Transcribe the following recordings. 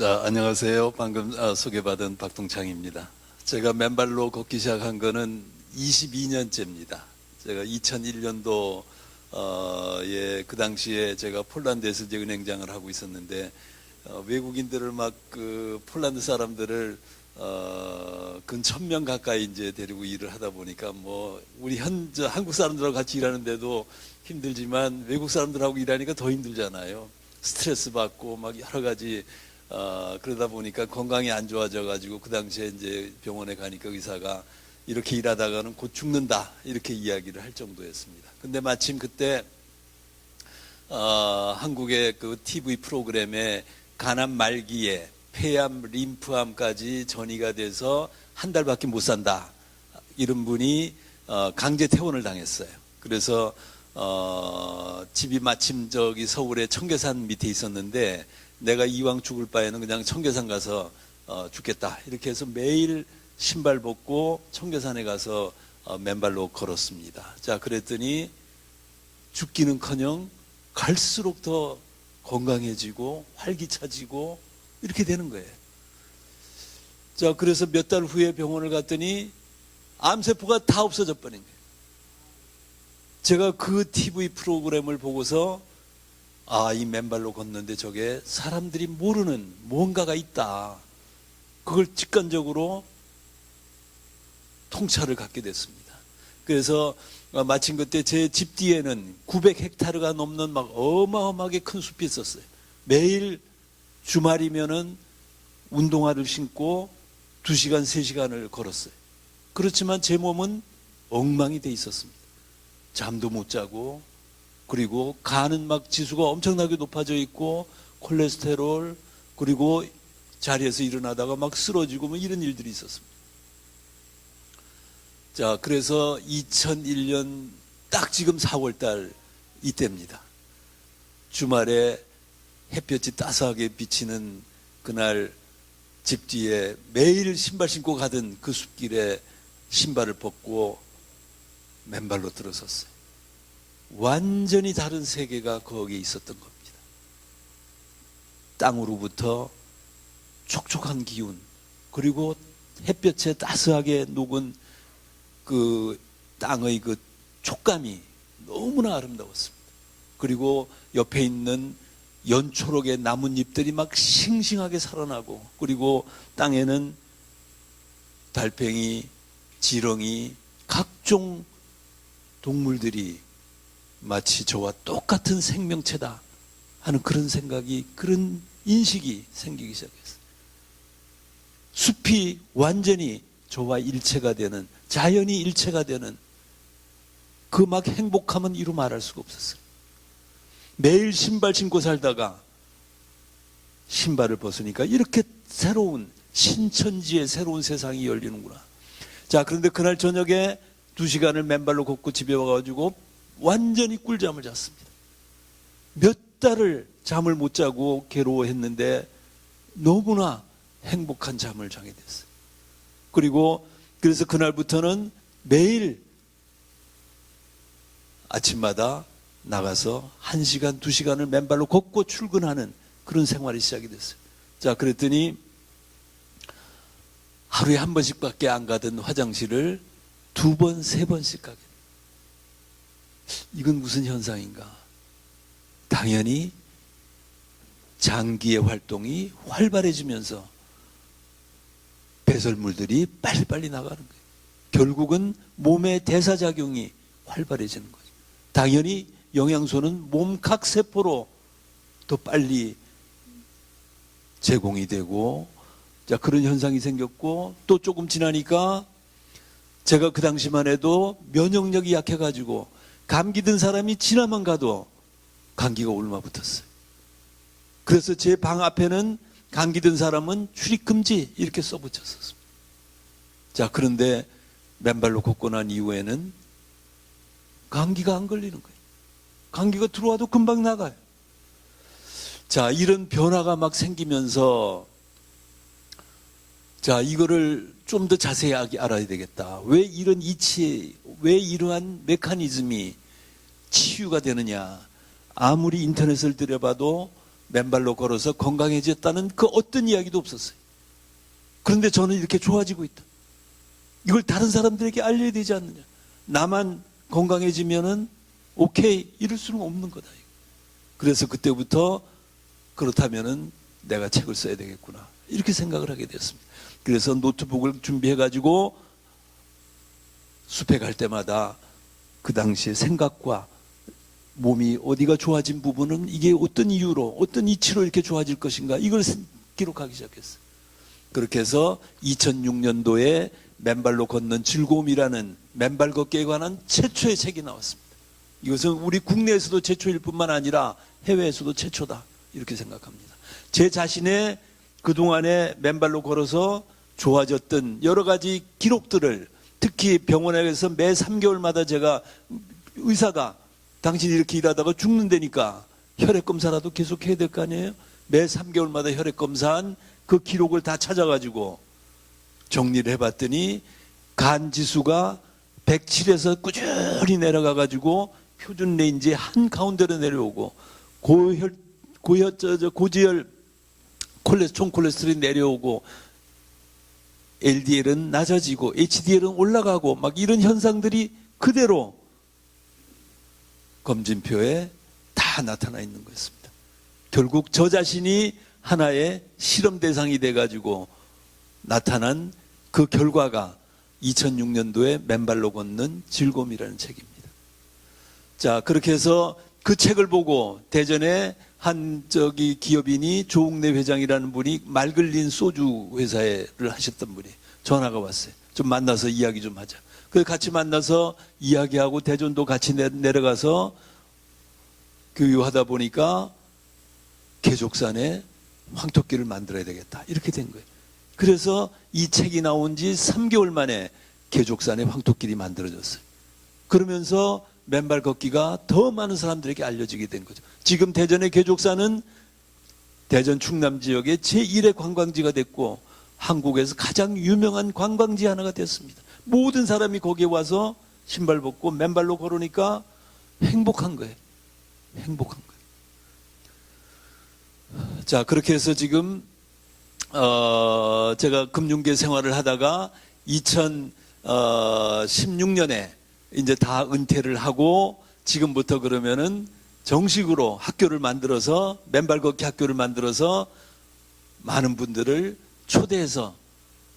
안녕하세요. 방금 소개받은 박동창입니다. 제가 맨발로 걷기 시작한 거는 22년째입니다. 제가 2001년도 그 당시에 제가 폴란드에서 이제 은행장을 하고 있었는데 외국인들을 막 폴란드 사람들을 근 1000명 가까이 이제 데리고 일을 하다 보니까 뭐 우리 한국 사람들하고 같이 일하는데도 힘들지만 외국 사람들하고 일하니까 더 힘들잖아요. 스트레스 받고 막 여러 가지 그러다 보니까 건강이 안 좋아져 가지고 그 당시에 이제 병원에 가니까 의사가 이렇게 일하다가는 곧 죽는다 이렇게 이야기를 할 정도였습니다. 근데 마침 그때 한국의 그 TV 프로그램에 간암 말기에 폐암, 림프암까지 전이가 돼서 한 달밖에 못 산다 이런 분이 강제 퇴원을 당했어요. 그래서 집이 마침 저기 서울의 청계산 밑에 있었는데 내가 이왕 죽을 바에는 그냥 청계산 가서 죽겠다 이렇게 해서 매일 신발 벗고 청계산에 가서 맨발로 걸었습니다. 자, 그랬더니 죽기는커녕 갈수록 더 건강해지고 활기차지고 이렇게 되는 거예요. 자, 그래서 몇 달 후에 병원을 갔더니 암세포가 다 없어져 버린 거예요. 제가 그 TV 프로그램을 보고서 이 맨발로 걷는데 저게 사람들이 모르는 뭔가가 있다. 그걸 직관적으로 통찰을 갖게 됐습니다. 그래서 마침 그때 제 집 뒤에는 900헥타르가 넘는 막 어마어마하게 큰 숲이 있었어요. 매일 주말이면은 운동화를 신고 2시간, 3시간을 걸었어요. 그렇지만 제 몸은 엉망이 돼 있었습니다. 잠도 못 자고, 그리고 간은 막 지수가 엄청나게 높아져 있고, 콜레스테롤, 그리고 자리에서 일어나다가 막 쓰러지고 뭐 이런 일들이 있었습니다. 자, 그래서 2001년 딱 지금 4월달 이때입니다. 주말에 햇볕이 따스하게 비치는 그날 집 뒤에 매일 신발 신고 가던 그 숲길에 신발을 벗고 맨발로 들어섰어요. 완전히 다른 세계가 거기에 있었던 겁니다. 땅으로부터 촉촉한 기운, 그리고 햇볕에 따스하게 녹은 그 땅의 그 촉감이 너무나 아름다웠습니다. 그리고 옆에 있는 연초록의 나뭇잎들이 막 싱싱하게 살아나고, 그리고 땅에는 달팽이, 지렁이, 각종 동물들이 마치 저와 똑같은 생명체다 하는 그런 생각이, 그런 인식이 생기기 시작했어요. 숲이 완전히 저와 일체가 되는, 자연이 일체가 되는 그 막 행복함은 이루 말할 수가 없었어요. 매일 신발 신고 살다가 신발을 벗으니까 이렇게 새로운 신천지의 새로운 세상이 열리는구나. 자, 그런데 그날 저녁에 2시간을 맨발로 걷고 집에 와가지고 완전히 꿀잠을 잤습니다. 몇 달을 잠을 못 자고 괴로워했는데 너무나 행복한 잠을 자게 됐어요. 그래서 그날부터는 매일 아침마다 나가서 1시간, 2시간을 맨발로 걷고 출근하는 그런 생활이 시작이 됐어요. 자, 그랬더니 하루에 한 번씩밖에 안 가던 화장실을 2번, 3번씩 가게 돼요. 이건 무슨 현상인가? 당연히 장기의 활동이 활발해지면서 배설물들이 빨리빨리 나가는 거예요. 결국은 몸의 대사작용이 활발해지는 거죠. 당연히 영양소는 몸각 세포로 더 빨리 제공이 되고, 자, 그런 현상이 생겼고, 또 조금 지나니까 제가 그 당시만 해도 면역력이 약해가지고 감기 든 사람이 지나만 가도 감기가 옮아붙었어요. 그래서 제 방 앞에는 감기 든 사람은 출입금지 이렇게 써붙였었습니다. 자, 그런데 맨발로 걷고 난 이후에는 감기가 안 걸리는 거예요. 감기가 들어와도 금방 나가요. 자, 이런 변화가 막 생기면서, 자, 이거를 좀 더 자세히 알아야 되겠다. 왜 이러한 메커니즘이 치유가 되느냐. 아무리 인터넷을 들여봐도 맨발로 걸어서 건강해졌다는 그 어떤 이야기도 없었어요. 그런데 저는 이렇게 좋아지고 있다. 이걸 다른 사람들에게 알려야 되지 않느냐. 나만 건강해지면은 오케이 이럴 수는 없는 거다. 그래서 그때부터 그렇다면은 내가 책을 써야 되겠구나 이렇게 생각을 하게 됐습니다. 그래서 노트북을 준비해가지고 숲에 갈 때마다 그 당시의 생각과 몸이 어디가 좋아진 부분은 이게 어떤 이유로 어떤 이치로 이렇게 좋아질 것인가 이걸 기록하기 시작했어요. 그렇게 해서 2006년도에 맨발로 걷는 즐거움이라는 맨발 걷기에 관한 최초의 책이 나왔습니다. 이것은 우리 국내에서도 최초일 뿐만 아니라 해외에서도 최초다 이렇게 생각합니다. 제 자신의 그동안에 맨발로 걸어서 좋아졌던 여러 가지 기록들을 특히 병원에서 매 3개월마다 제가 의사가 당신이 이렇게 일하다가 죽는다니까 혈액검사라도 계속 해야 될 거 아니에요? 매 3개월마다 혈액검사한 그 기록을 다 찾아가지고 정리를 해봤더니 간 지수가 107에서 꾸준히 내려가가지고 표준 레인지 한 가운데로 내려오고 고지혈 총 콜레스테롤이 내려오고 LDL은 낮아지고 HDL은 올라가고 막 이런 현상들이 그대로 검진표에 다 나타나 있는 것입니다. 결국 저 자신이 하나의 실험 대상이 돼가지고 나타난 그 결과가 2006년도에 맨발로 걷는 즐거움이라는 책입니다. 자, 그렇게 해서 그 책을 보고 대전에 한 기업인이 조웅래 회장이라는 분이 맑을린 소주 회사를 하셨던 분이 전화가 왔어요. 좀 만나서 이야기 좀 하자. 그래서 같이 만나서 이야기하고 대전도 같이 내려가서 교육하다 보니까 계족산에 황토끼를 만들어야 되겠다. 이렇게 된 거예요. 그래서 이 책이 나온 지 3개월 만에 계족산에 황토끼리 만들어졌어요. 그러면서 맨발 걷기가 더 많은 사람들에게 알려지게 된 거죠. 지금 대전의 계족산은 대전 충남 지역의 제1의 관광지가 됐고 한국에서 가장 유명한 관광지 하나가 됐습니다. 모든 사람이 거기에 와서 신발 벗고 맨발로 걸으니까 행복한 거예요. 행복한 거예요. 자, 그렇게 해서 지금 제가 금융계 생활을 하다가 2016년에 이제 다 은퇴를 하고 지금부터 그러면은 정식으로 학교를 만들어서 맨발 걷기 학교를 만들어서 많은 분들을 초대해서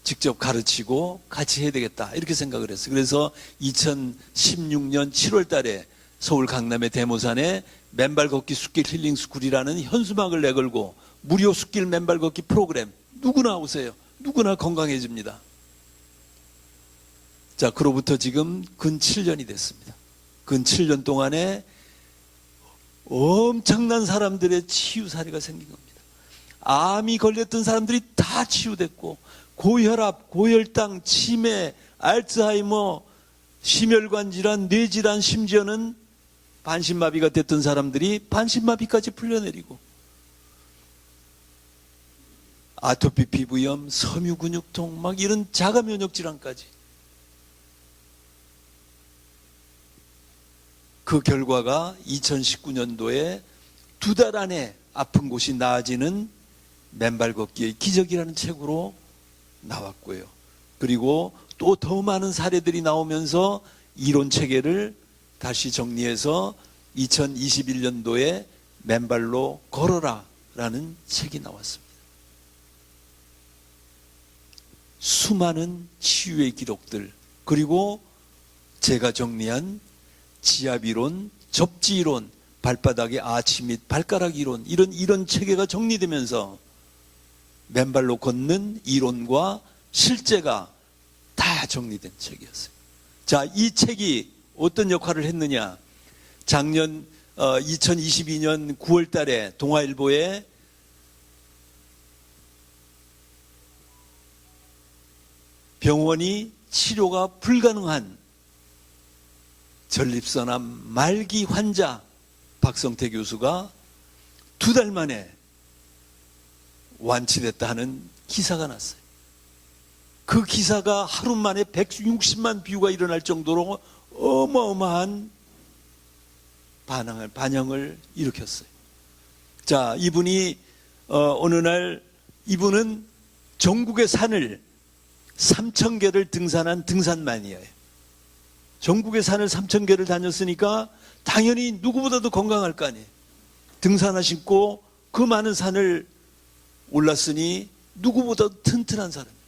직접 가르치고 같이 해야 되겠다 이렇게 생각을 했어요. 그래서 2016년 7월 달에 서울 강남의 대모산에 맨발 걷기 숲길 힐링 스쿨이라는 현수막을 내걸고 무료 숲길 맨발 걷기 프로그램 누구나 오세요. 누구나 건강해집니다. 자, 그로부터 지금 근 7년이 됐습니다. 근 7년 동안에 엄청난 사람들의 치유 사례가 생긴 겁니다. 암이 걸렸던 사람들이 다 치유됐고 고혈압, 고혈당, 치매, 알츠하이머, 심혈관 질환, 뇌질환, 심지어는 반신마비가 됐던 사람들이 반신마비까지 풀려내리고 아토피 피부염, 섬유근육통 막 이런 자가면역 질환까지 그 결과가 2019년도에 2달 안에 아픈 곳이 나아지는 맨발 걷기의 기적이라는 책으로 나왔고요. 그리고 또 더 많은 사례들이 나오면서 이론 체계를 다시 정리해서 2021년도에 맨발로 걸어라 라는 책이 나왔습니다. 수많은 치유의 기록들 그리고 제가 정리한 지압이론, 접지이론, 발바닥의 아치 및 발가락 이론 이런 체계가 정리되면서 맨발로 걷는 이론과 실제가 다 정리된 책이었어요. 자, 이 책이 어떤 역할을 했느냐. 작년 2022년 9월 달에 동아일보에 병원이 치료가 불가능한 전립선암 말기 환자 박성태 교수가 2달 만에 완치됐다 하는 기사가 났어요. 그 기사가 하루 만에 160만 뷰가 일어날 정도로 어마어마한 반향을 일으켰어요. 자, 이분이 어느 날 이분은 전국의 산을 3,000개를 등산한 등산만이에요. 전국의 산을 3,000개를 다녔으니까 당연히 누구보다도 건강할 거 아니에요. 등산하시고 그 많은 산을 올랐으니 누구보다도 튼튼한 사람이에요.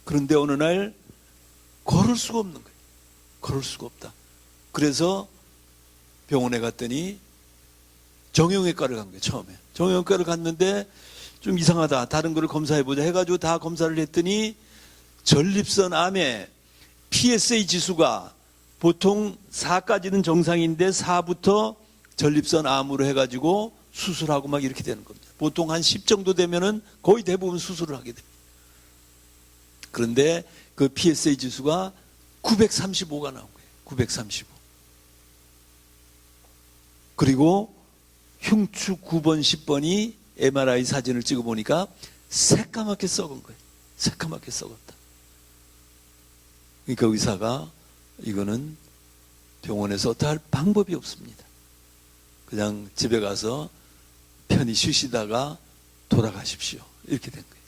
그런데 어느 날 걸을 수가 없는 거예요. 걸을 수가 없다. 그래서 병원에 갔더니 정형외과를 간 거예요. 처음에 정형외과를 갔는데 좀 이상하다, 다른 거를 검사해보자 해가지고 다 검사를 했더니 전립선 암에 PSA 지수가 보통 4까지는 정상인데 4부터 전립선 암으로 해가지고 수술하고 막 이렇게 되는 겁니다. 보통 한 10 정도 되면은 거의 대부분 수술을 하게 됩니다. 그런데 그 PSA 지수가 935가 나온 거예요. 935. 그리고 흉추 9번, 10번이 MRI 사진을 찍어보니까 새까맣게 썩은 거예요. 새까맣게 썩었다. 그러니까 의사가 이거는 병원에서 어떻게 할 방법이 없습니다. 그냥 집에 가서 편히 쉬시다가 돌아가십시오. 이렇게 된 거예요.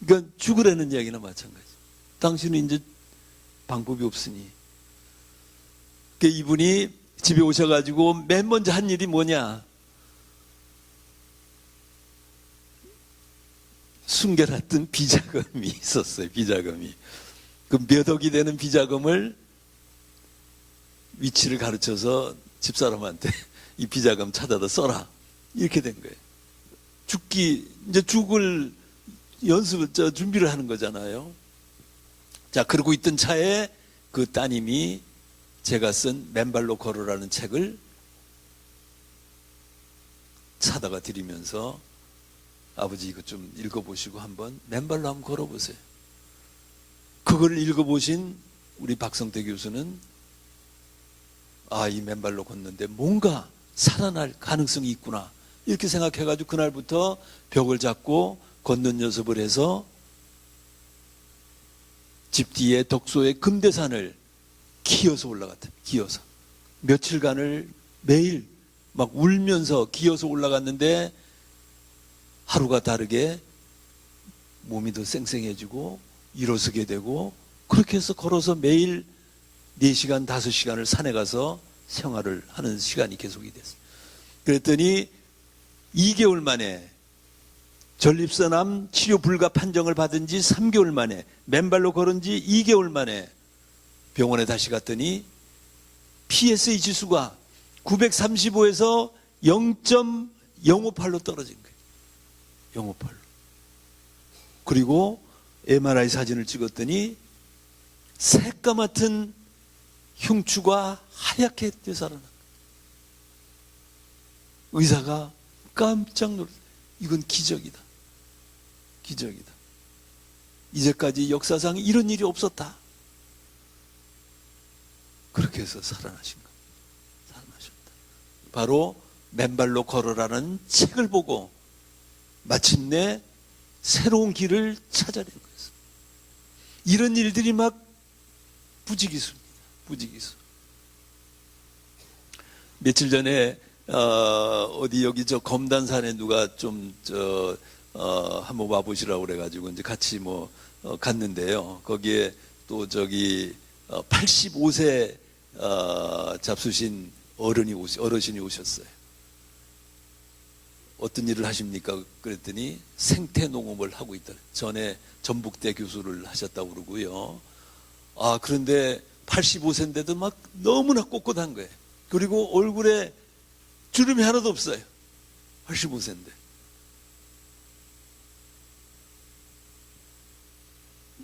그러니까 죽으라는 이야기나 마찬가지. 당신은 이제 방법이 없으니. 그러니까 이분이 집에 오셔가지고 맨 먼저 한 일이 뭐냐? 숨겨놨던 비자금이 있었어요. 비자금이. 그 몇 억이 되는 비자금을 위치를 가르쳐서 집사람한테 이 비자금 찾아다 써라. 이렇게 된 거예요. 이제 죽을 준비를 하는 거잖아요. 자, 그러고 있던 차에 그 따님이 제가 쓴 맨발로 걸으라는 책을 사다가 드리면서 아버지 이거 좀 읽어보시고 한번 맨발로 한번 걸어보세요. 그걸 읽어보신 우리 박성태 교수는 이 맨발로 걷는데 뭔가 살아날 가능성이 있구나 이렇게 생각해가지고 그날부터 벽을 잡고 걷는 연습을 해서 집 뒤에 덕소의 금대산을 기어서 올라갔다. 기어서 며칠간을 매일 막 울면서 기어서 올라갔는데 하루가 다르게 몸이 더 쌩쌩해지고 일어서게 되고 그렇게 해서 걸어서 매일 4시간, 5시간을 산에 가서 생활을 하는 시간이 계속이 됐어요. 그랬더니 2개월 만에 전립선암 치료 불가 판정을 받은 지 3개월 만에 맨발로 걸은 지 2개월 만에 병원에 다시 갔더니 PSA 지수가 935에서 0.058로 떨어진 거예요. 058로. 그리고 MRI 사진을 찍었더니 새까맣던 흉추가 하얗게 되살아난 거예요. 의사가 깜짝 놀랐어요. 이건 기적이다. 기적이다. 이제까지 역사상 이런 일이 없었다. 그렇게 해서 살아나신 겁니다. 살아나셨다. 바로 맨발로 걸어라는 책을 보고 마침내 새로운 길을 찾아낸 거였습니다. 이런 일들이 막 부지기수입니다. 부지기수. 며칠 전에 어디 여기 저 검단산에 누가 좀 한번 와보시라고 그래가지고 이제 같이 갔는데요. 거기에 또 저기 85세 잡수신 어르신이 오셨어요. 어떤 일을 하십니까? 그랬더니 생태농업을 하고 있다. 전에 전북대 교수를 하셨다고 그러고요. 그런데 85세인데도 막 너무나 꼿꼿한 거예요. 그리고 얼굴에 주름이 하나도 없어요. 85세인데.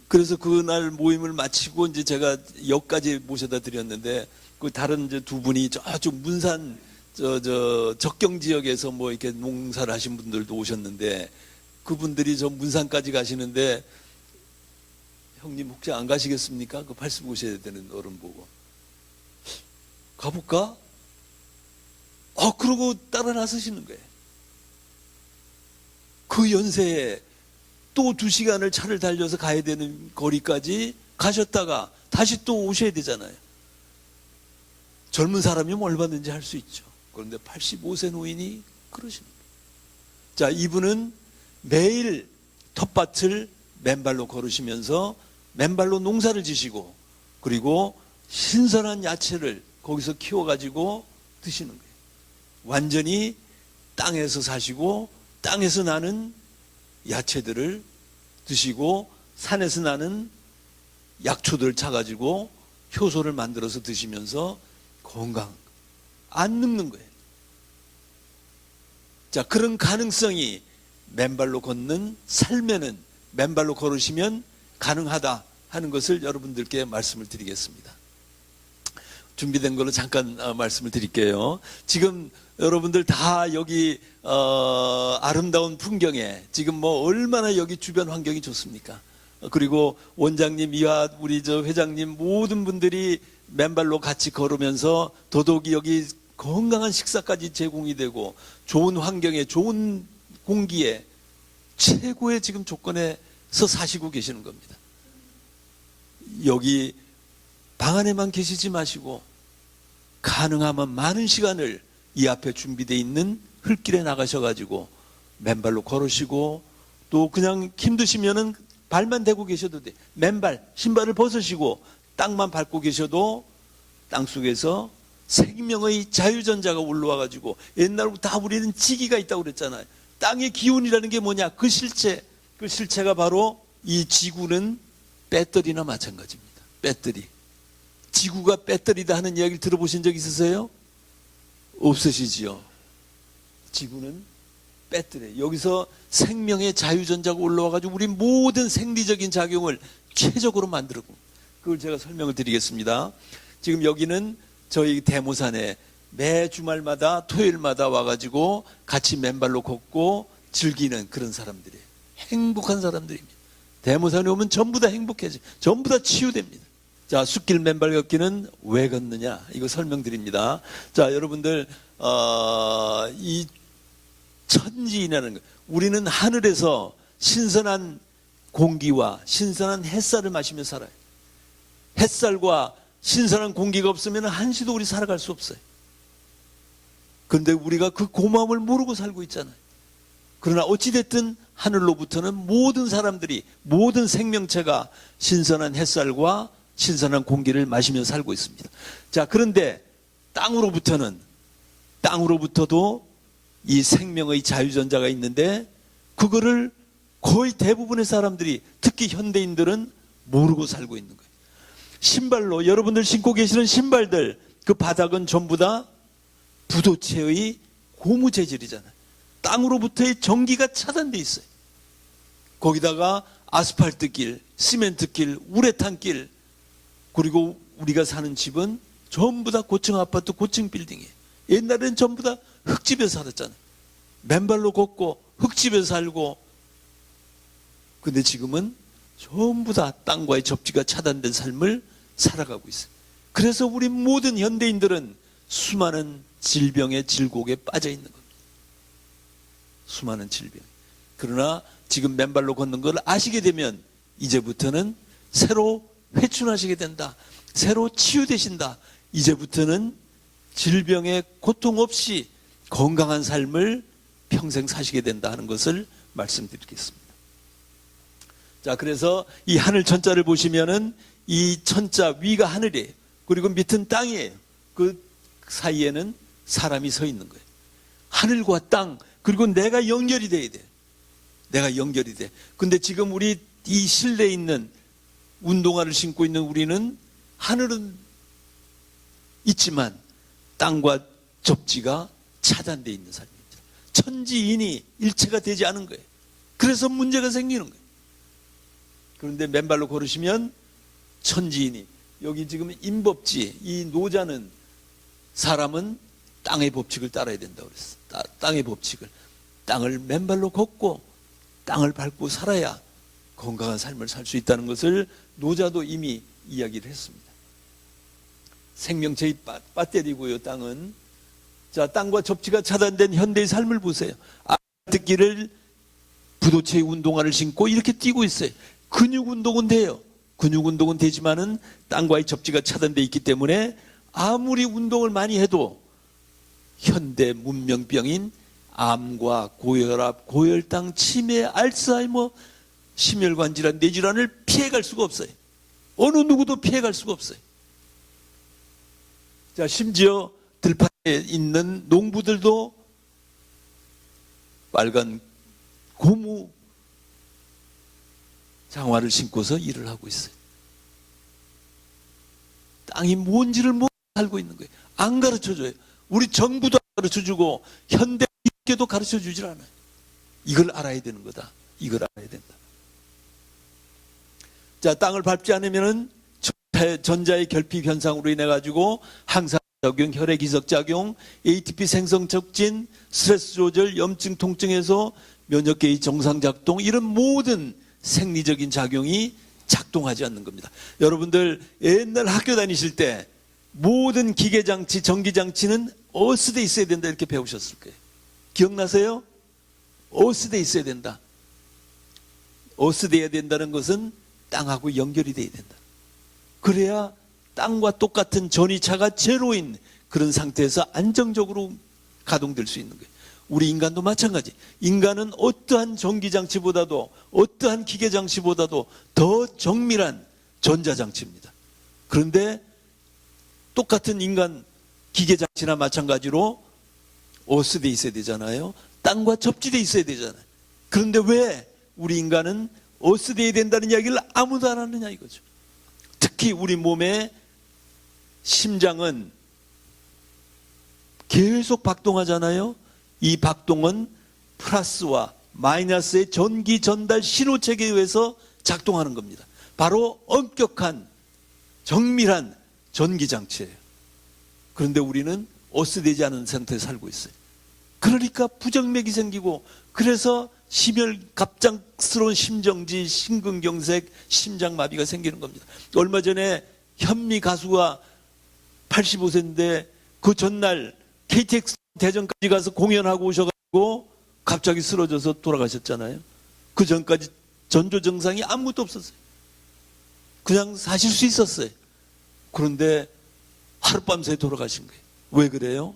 그래서 그날 모임을 마치고 이제 제가 역까지 모셔다 드렸는데 그 다른 이제 두 분이 저쪽 문산 적경 지역에서 이렇게 농사를 하신 분들도 오셨는데 그분들이 저 문산까지 가시는데 형님 혹시 안 가시겠습니까? 그 85세 되는 어른 보고 가볼까? 그러고 따라 나서시는 거예요. 그 연세에 또 2시간을 차를 달려서 가야 되는 거리까지 가셨다가 다시 또 오셔야 되잖아요. 젊은 사람이면 얼마든지 할 수 있죠. 그런데 85세 노인이 그러시는 거예요. 자, 이분은 매일 텃밭을 맨발로 걸으시면서 맨발로 농사를 지시고 그리고 신선한 야채를 거기서 키워가지고 드시는 거예요. 완전히 땅에서 사시고 땅에서 나는 야채들을 드시고 산에서 나는 약초들 차가지고 효소를 만들어서 드시면서 건강 안 늙는 거예요. 자, 그런 가능성이 맨발로 걷는 삶에는 맨발로 걸으시면 가능하다 하는 것을 여러분들께 말씀을 드리겠습니다. 준비된 걸로 잠깐 말씀을 드릴게요. 지금 여러분들 다 여기 아름다운 풍경에 지금 뭐 얼마나 여기 주변 환경이 좋습니까? 그리고 원장님, 이하 우리 저 회장님 모든 분들이 맨발로 같이 걸으면서 더더욱이 여기 건강한 식사까지 제공이 되고 좋은 환경에 좋은 공기에 최고의 지금 조건에서 사시고 계시는 겁니다. 여기 방 안에만 계시지 마시고 가능하면 많은 시간을 이 앞에 준비되어 있는 흙길에 나가셔가지고 맨발로 걸으시고 또 그냥 힘드시면은 발만 대고 계셔도 돼. 맨발, 신발을 벗으시고 땅만 밟고 계셔도 땅속에서 생명의 자유전자가 올라와가지고 옛날부터 다 우리는 지기가 있다고 그랬잖아요. 땅의 기운이라는 게 뭐냐? 그 실체가 바로 이 지구는 배터리나 마찬가지입니다. 배터리. 지구가 배터리다 하는 이야기를 들어보신 적 있으세요? 없으시지요? 지구는 배터리. 여기서 생명의 자유전자가 올라와가지고 우리 모든 생리적인 작용을 최적으로 만들고 그걸 제가 설명을 드리겠습니다. 지금 여기는 저희 대모산에 매 주말마다 토요일마다 와가지고 같이 맨발로 걷고 즐기는 그런 사람들이에요. 행복한 사람들입니다. 대모산에 오면 전부 다 행복해져. 전부 다 치유됩니다. 자, 숲길 맨발 걷기는 왜 걷느냐? 이거 설명드립니다. 자, 여러분들 이 천지인이라는 거, 우리는 하늘에서 신선한 공기와 신선한 햇살을 마시며 살아요. 햇살과 신선한 공기가 없으면 한시도 우리 살아갈 수 없어요. 그런데 우리가 그 고마움을 모르고 살고 있잖아요. 그러나 어찌됐든 하늘로부터는 모든 사람들이, 모든 생명체가 신선한 햇살과 신선한 공기를 마시며 살고 있습니다. 자, 그런데 땅으로부터도 이 생명의 자유전자가 있는데 그거를 거의 대부분의 사람들이, 특히 현대인들은 모르고 살고 있는 거예요. 신발로, 여러분들 신고 계시는 신발들, 그 바닥은 전부 다 부도체의 고무 재질이잖아요. 땅으로부터의 전기가 차단돼 있어요. 거기다가 아스팔트길, 시멘트길, 우레탄길, 그리고 우리가 사는 집은 전부 다 고층 아파트, 고층 빌딩이에요. 옛날에는 전부 다 흙집에서 살았잖아요. 맨발로 걷고 흙집에서 살고. 근데 지금은 전부 다 땅과의 접지가 차단된 삶을 살아가고 있어요. 그래서 우리 모든 현대인들은 수많은 질병의 질곡에 빠져 있는 겁니다. 수많은 질병. 그러나 지금 맨발로 걷는 걸 아시게 되면 이제부터는 새로 회춘하시게 된다. 새로 치유되신다. 이제부터는 질병의 고통 없이 건강한 삶을 평생 사시게 된다 하는 것을 말씀드리겠습니다. 자, 그래서 이 하늘 천자를 보시면은 이 천자 위가 하늘이에요. 그리고 밑은 땅이에요. 그 사이에는 사람이 서 있는 거예요. 하늘과 땅, 그리고 내가 연결이 돼야 돼요. 내가 연결이 돼. 근데 지금 우리 이 실내에 있는 운동화를 신고 있는 우리는 하늘은 있지만 땅과 접지가 차단되어 있는 삶입니다. 천지인이 일체가 되지 않은 거예요. 그래서 문제가 생기는 거예요. 그런데 맨발로 걸으시면 천지인이, 여기 지금 인법지, 이 노자는 사람은 땅의 법칙을 따라야 된다고 그랬어. 땅의 법칙을. 땅을 맨발로 걷고 땅을 밟고 살아야 건강한 삶을 살 수 있다는 것을 노자도 이미 이야기를 했습니다. 생명체의 배터리고요, 땅은. 자, 땅과 접지가 차단된 현대의 삶을 보세요. 아스팔트길을 부도체의 운동화를 신고 이렇게 뛰고 있어요. 근육 운동은 돼요. 근육 운동은 되지만은 땅과의 접지가 차단되어 있기 때문에 아무리 운동을 많이 해도 현대 문명병인 암과 고혈압, 고혈당, 치매, 알츠하이머, 심혈관 질환, 뇌질환을 피해갈 수가 없어요. 어느 누구도 피해갈 수가 없어요. 자, 심지어 들판에 있는 농부들도 빨간 고무 장화를 신고서 일을 하고 있어요. 땅이 뭔지를 모르고 살고 있는 거예요. 안 가르쳐줘요. 우리 정부도 안 가르쳐주고 현대 교육계도 가르쳐주질 않아요. 이걸 알아야 되는 거다. 이걸 알아야 된다. 자, 땅을 밟지 않으면은 전자의 결핍 현상으로 인해 가지고 항산작용, 혈액이석작용, ATP 생성 촉진, 스트레스 조절, 염증, 통증에서 면역계의 정상작동, 이런 모든 생리적인 작용이 작동하지 않는 겁니다. 여러분들 옛날 학교 다니실 때 모든 기계장치, 전기장치는 어스돼 있어야 된다 이렇게 배우셨을 거예요. 기억나세요? 어스돼 있어야 된다. 어스돼야 된다는 것은 땅하고 연결이 돼야 된다. 그래야 땅과 똑같은 전이차가 제로인 그런 상태에서 안정적으로 가동될 수 있는 거예요. 우리 인간도 마찬가지. 인간은 어떠한 전기장치보다도 어떠한 기계장치보다도 더 정밀한 전자장치입니다. 그런데 똑같은 인간 기계장치나 마찬가지로 어스돼 있어야 되잖아요. 땅과 접지돼 있어야 되잖아요. 그런데 왜 우리 인간은 어스돼야 된다는 이야기를 아무도 안 하느냐 이거죠. 특히 우리 몸의 심장은 계속 박동하잖아요. 이 박동은 플러스와 마이너스의 전기 전달 신호체계에 의해서 작동하는 겁니다. 바로 엄격한 정밀한 전기장치예요. 그런데 우리는 어스되지 않은 상태에 살고 있어요. 그러니까 부정맥이 생기고, 그래서 갑작스러운 심정지, 심근경색, 심장마비가 생기는 겁니다. 얼마 전에 현미 가수가 85세인데 그 전날 KTX 대전까지 가서 공연하고 오셔가지고 갑자기 쓰러져서 돌아가셨잖아요. 그 전까지 전조 증상이 아무것도 없었어요. 그냥 사실 수 있었어요. 그런데 하룻밤새 돌아가신 거예요. 왜 그래요?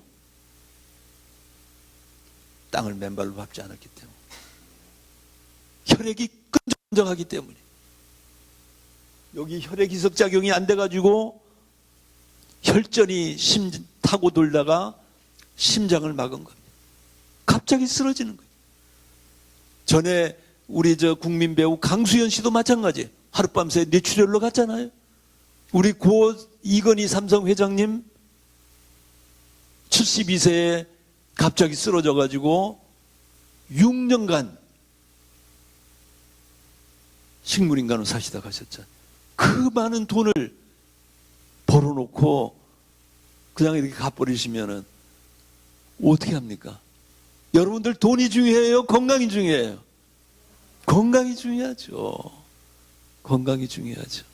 땅을 맨발로 밟지 않았기 때문에. 혈액이 끈적끈적하기 때문에. 여기 혈액 이석 작용이 안 돼가지고 혈전이 타고 돌다가 심장을 막은 겁니다. 갑자기 쓰러지는 거예요. 전에 우리 국민 배우 강수현 씨도 마찬가지예요. 하룻밤새 뇌출혈로 갔잖아요. 우리 고 이건희 삼성 회장님 72세에 갑자기 쓰러져가지고 6년간 식물인간으로 사시다 가셨잖아요. 그 많은 돈을 벌어놓고 그냥 이렇게 가버리시면은 어떻게 합니까? 여러분들 돈이 중요해요? 건강이 중요해요? 건강이 중요하죠. 건강이 중요하죠.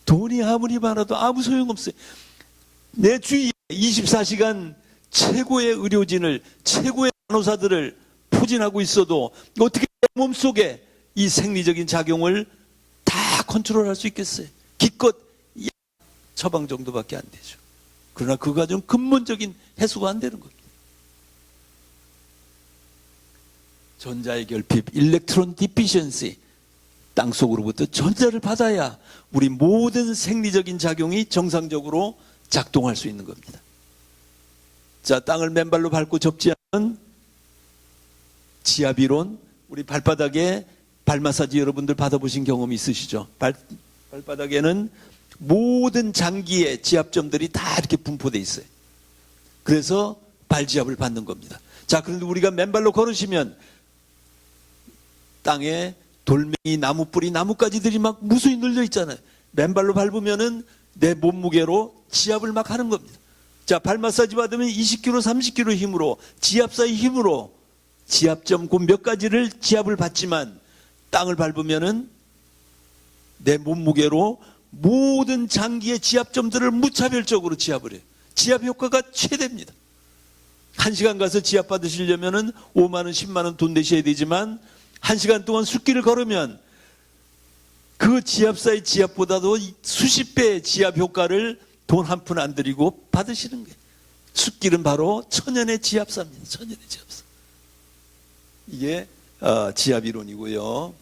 돈이 아무리 많아도 아무 소용없어요. 내 주위에 24시간 최고의 의료진을, 최고의 간호사들을 포진하고 있어도 어떻게 내 몸속에 이 생리적인 작용을 다 컨트롤할 수 있겠어요? 기껏 처방 정도밖에 안 되죠. 그러나 그 과정 근본적인 해소가 안 되는 겁니다. 전자의 결핍, 일렉트론 디피션시, 땅속으로부터 전자를 받아야 우리 모든 생리적인 작용이 정상적으로 작동할 수 있는 겁니다. 자, 땅을 맨발로 밟고 접지 않은 지압이론, 우리 발바닥에 발 마사지 여러분들 받아보신 경험이 있으시죠? 발바닥에는 모든 장기의 지압점들이 다 이렇게 분포되어 있어요. 그래서 발지압을 받는 겁니다. 자, 그런데 우리가 맨발로 걸으시면 땅에 돌멩이, 나무뿌리, 나뭇가지들이 막 무수히 늘려 있잖아요. 맨발로 밟으면은 내 몸무게로 지압을 막 하는 겁니다. 자, 발 마사지 받으면 20kg, 30kg 힘으로, 지압사의 힘으로 지압점 그 몇 가지를 지압을 받지만 땅을 밟으면은 내 몸무게로 모든 장기의 지압점들을 무차별적으로 지압을 해요. 지압 효과가 최대입니다. 1시간 가서 지압 받으시려면은 5만 원, 10만 원 돈 내셔야 되지만 1시간 동안 숲길을 걸으면 그 지압사의 지압보다도 수십 배의 지압 효과를 돈 한 푼 안 들이고 받으시는 거예요. 숫길은 바로 천연의 지압사입니다. 천연의 지압사. 이게 지압 이론이고요.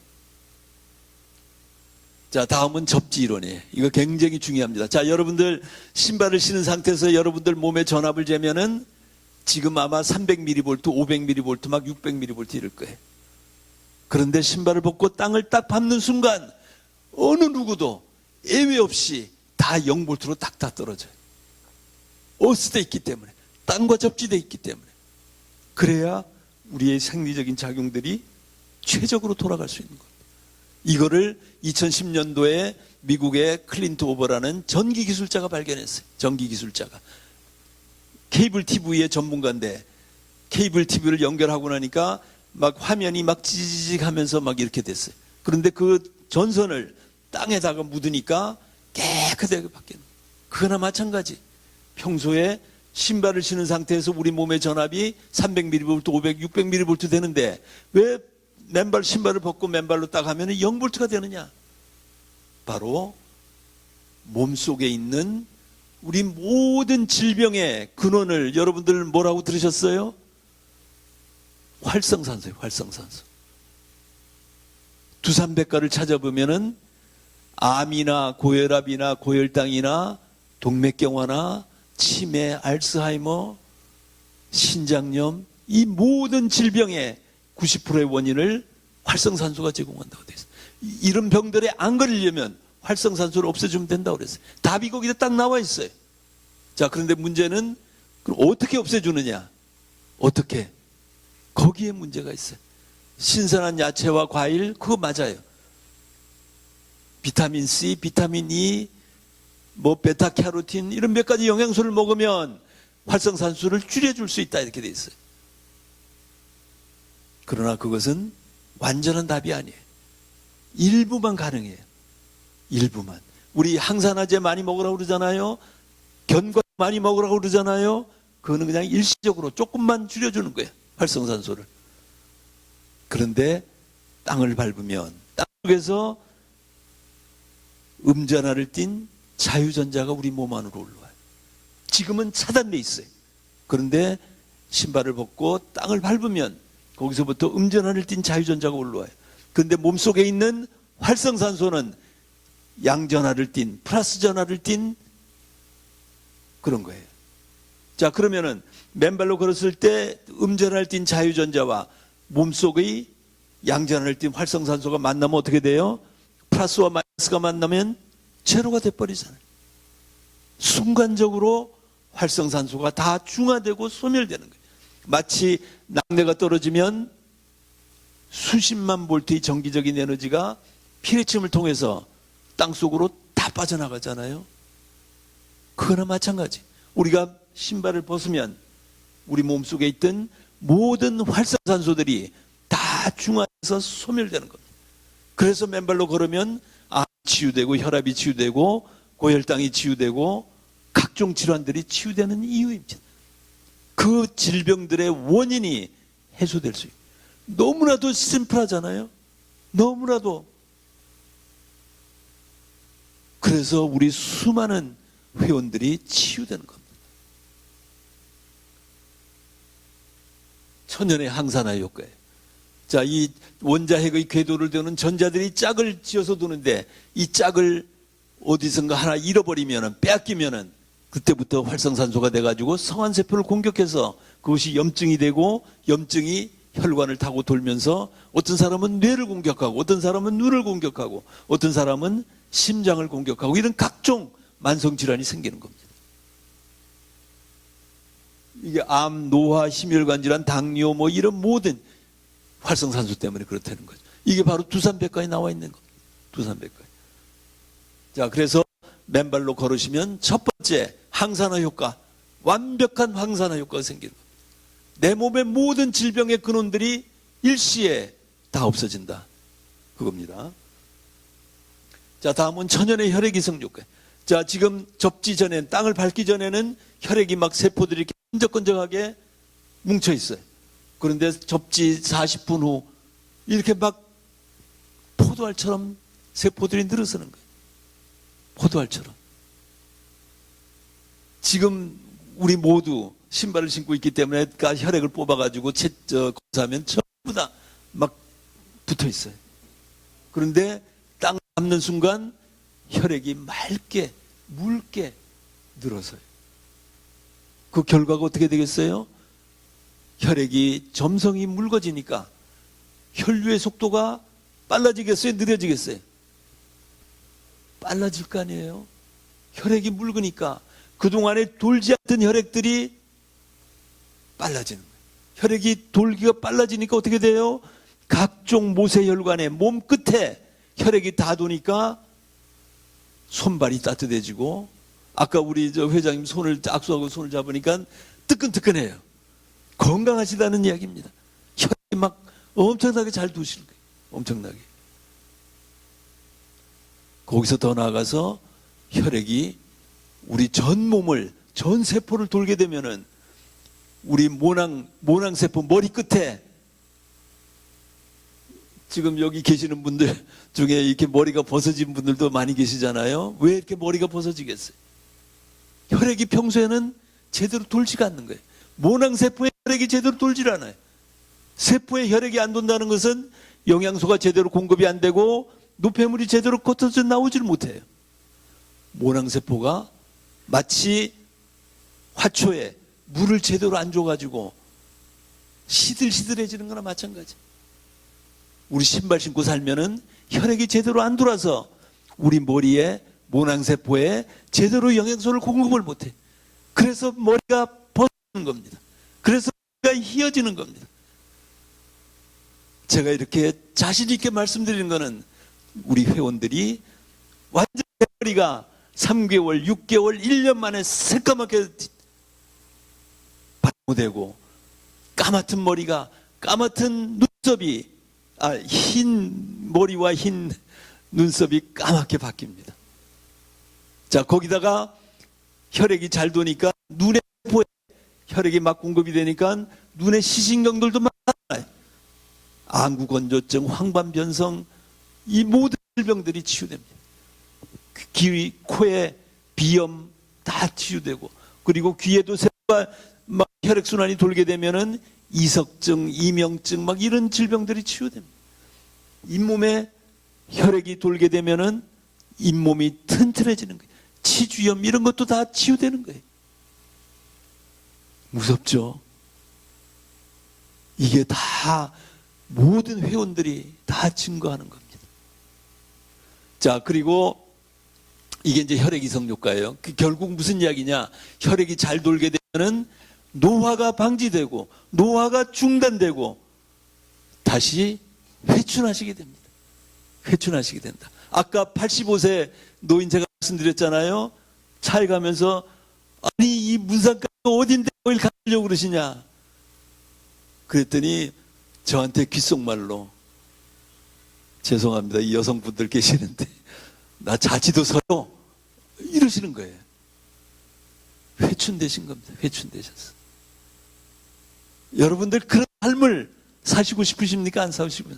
자, 다음은 접지 이론이에요. 이거 굉장히 중요합니다. 자, 여러분들 신발을 신은 상태에서 여러분들 몸에 전압을 재면은 지금 아마 300mV, 500mV, 막 600mV 이럴 거예요. 그런데 신발을 벗고 땅을 딱 밟는 순간 어느 누구도 예외 없이 다 0V로 딱 다 떨어져요. 어스돼 있기 때문에, 땅과 접지돼 있기 때문에. 그래야 우리의 생리적인 작용들이 최적으로 돌아갈 수 있는 겁니다. 이거를 2010년도에 미국의 클린트 오버라는 전기 기술자가 발견했어요. 전기 기술자가. 케이블 TV의 전문가인데 케이블 TV를 연결하고 나니까 막 화면이 막 지지직 하면서 막 이렇게 됐어요. 그런데 그 전선을 땅에다가 묻으니까 깨끗하게 바뀌는. 그거나 마찬가지. 평소에 신발을 신은 상태에서 우리 몸의 전압이 300mV, 500, 600mV 되는데 왜 맨발 신발을 벗고 맨발로 딱 하면 0V가 되느냐? 바로 몸속에 있는 우리 모든 질병의 근원을 여러분들 뭐라고 들으셨어요? 활성산소예요. 활성산소. 두산백과를 찾아보면은 암이나 고혈압이나 고혈당이나 동맥경화나 치매, 알츠하이머, 신장염, 이 모든 질병의 90%의 원인을 활성산소가 제공한다고 되어 있어요. 이런 병들에 안 걸리려면 활성산소를 없애주면 된다고 그랬어요. 답이 거기다 딱 나와 있어요. 자, 그런데 문제는 그럼 어떻게 없애주느냐? 어떻게? 거기에 문제가 있어요. 신선한 야채와 과일, 그거 맞아요. 비타민 C, 비타민 E, 뭐 베타캐로틴 이런 몇 가지 영양소를 먹으면 활성산소를 줄여줄 수 있다 이렇게 돼 있어요. 그러나 그것은 완전한 답이 아니에요. 일부만 가능해요. 일부만. 우리 항산화제 많이 먹으라고 그러잖아요. 견과 많이 먹으라고 그러잖아요. 그거는 그냥 일시적으로 조금만 줄여주는 거예요. 활성산소를. 그런데 땅을 밟으면 땅 속에서 음전하를 띤 자유전자가 우리 몸 안으로 올라와요. 지금은 차단돼 있어요. 그런데 신발을 벗고 땅을 밟으면 거기서부터 음전하를 띤 자유전자가 올라와요. 그런데 몸속에 있는 활성산소는 양전하를 띤 플러스 전하를 띤 그런 거예요. 자, 그러면은 맨발로 걸었을 때 음전하를 띤 자유전자와 몸속의 양전하를 띤 활성산소가 만나면 어떻게 돼요? 플러스와 마이너스가 만나면 제로가 돼버리잖아요. 순간적으로 활성산소가 다 중화되고 소멸되는 거예요. 마치 낙뢰가 떨어지면 수십만 볼트의 전기적인 에너지가 피레침을 통해서 땅속으로 다 빠져나가잖아요. 그거나 마찬가지. 우리가 신발을 벗으면 우리 몸속에 있던 모든 활성산소들이 다 중화해서 소멸되는 겁니다. 그래서 맨발로 걸으면 암이 치유되고 혈압이 치유되고 고혈당이 치유되고 각종 질환들이 치유되는 이유입니다. 그 질병들의 원인이 해소될 수 있어요. 너무나도 심플하잖아요. 너무나도. 그래서 우리 수많은 회원들이 치유되는 겁니다. 천연의 항산화 효과예요. 자, 이 원자핵의 궤도를 도는 전자들이 짝을 지어서 도는데 이 짝을 어디선가 하나 잃어버리면은 빼앗기면은 그때부터 활성산소가 돼가지고 성환세포를 공격해서 그것이 염증이 되고 염증이 혈관을 타고 돌면서 어떤 사람은 뇌를 공격하고 어떤 사람은 눈을 공격하고 어떤 사람은 심장을 공격하고 이런 각종 만성질환이 생기는 겁니다. 이게 암, 노화, 심혈관 질환, 당뇨 뭐 이런 모든 활성산소 때문에 그렇다는 거죠. 이게 바로 두산백과에 나와 있는 겁니다. 두산백과에. 자, 그래서 맨발로 걸으시면 첫 번째 항산화 효과, 완벽한 항산화 효과가 생기는 겁니다. 내 몸의 모든 질병의 근원들이 일시에 다 없어진다. 그겁니다. 자, 다음은 천연의 혈액이성 효과. 자, 지금 접지 전에 땅을 밟기 전에는 혈액이 막 세포들이 이렇게 끈적끈적하게 뭉쳐 있어요. 그런데 접지 40분 후 이렇게 막 포도알처럼 세포들이 늘어서는 거예요. 포도알처럼. 지금 우리 모두 신발을 신고 있기 때문에 혈액을 뽑아가지고 검사하면 전부 다 막 붙어 있어요. 그런데 땅 밟는 순간 혈액이 맑게 묽게 늘어서요. 그 결과가 어떻게 되겠어요? 혈액이 점성이 묽어지니까 혈류의 속도가 빨라지겠어요? 느려지겠어요? 빨라질 거 아니에요? 혈액이 묽으니까 그동안에 돌지 않던 혈액들이 빨라지는 거예요. 혈액이 돌기가 빨라지니까 어떻게 돼요? 각종 모세혈관에 몸 끝에 혈액이 다 도니까 손발이 따뜻해지고, 아까 우리 저 회장님 악수하고 손을 잡으니까 뜨끈뜨끈해요. 건강하시다는 이야기입니다. 혈액이 막 엄청나게 잘 도시는 거예요. 엄청나게. 거기서 더 나아가서 혈액이 우리 전 몸을, 전 세포를 돌게 되면은 우리 모낭세포 머리 끝에, 지금 여기 계시는 분들 중에 이렇게 머리가 벗어진 분들도 많이 계시잖아요. 왜 이렇게 머리가 벗어지겠어요? 혈액이 평소에는 제대로 돌지가 않는 거예요. 모낭세포에 혈액이 제대로 돌질 않아요. 세포에 혈액이 안 돈다는 것은 영양소가 제대로 공급이 안 되고 노폐물이 제대로 걷어져 나오질 못해요. 모낭세포가 마치 화초에 물을 제대로 안 줘가지고 시들시들해지는 거나 마찬가지. 우리 신발 신고 살면은 혈액이 제대로 안 돌아서 우리 머리에 모낭세포에 제대로 영양소를 공급을 못해. 그래서 머리가 벗어지는 겁니다. 그래서 머리가 휘어지는 겁니다. 제가 이렇게 자신 있게 말씀드리는 거는 우리 회원들이 완전 머리가 3개월, 6개월, 1년 만에 새까맣게 반모되고, 까맣은 머리가, 까맣은 눈썹이, 흰 머리와 흰 눈썹이 까맣게 바뀝니다. 자, 거기다가 혈액이 잘 도니까 눈의 세포에 혈액이 막 공급이 되니까 눈의 시신경들도 막 나타나요. 안구건조증, 황반변성, 이 모든 질병들이 치유됩니다. 귀, 코에 비염 다 치유되고, 그리고 귀에도 세포가 막 혈액순환이 돌게 되면은 이석증, 이명증 막 이런 질병들이 치유됩니다. 잇몸에 혈액이 돌게 되면은 잇몸이 튼튼해지는 거예요. 치주염 이런 것도 다 치유되는 거예요. 무섭죠? 이게 다 모든 회원들이 다 증거하는 겁니다. 자, 그리고 이게 이제 혈액 이성 효과예요. 결국 무슨 이야기냐? 혈액이 잘 돌게 되면은 노화가 방지되고 노화가 중단되고 다시 회춘하시게 됩니다. 회춘하시게 된다. 아까 85세 노인 제가 말씀드렸잖아요. 차에 가면서 아니 이 문산까지 어딘데 어딜 가려고 그러시냐? 그랬더니 저한테 귓속말로, 죄송합니다. 이 여성분들 계시는데 나 자지도서요 이러시는 거예요. 회춘되신 겁니다. 회춘되셨어. 여러분들 그런 삶을 사시고 싶으십니까? 안 사시고?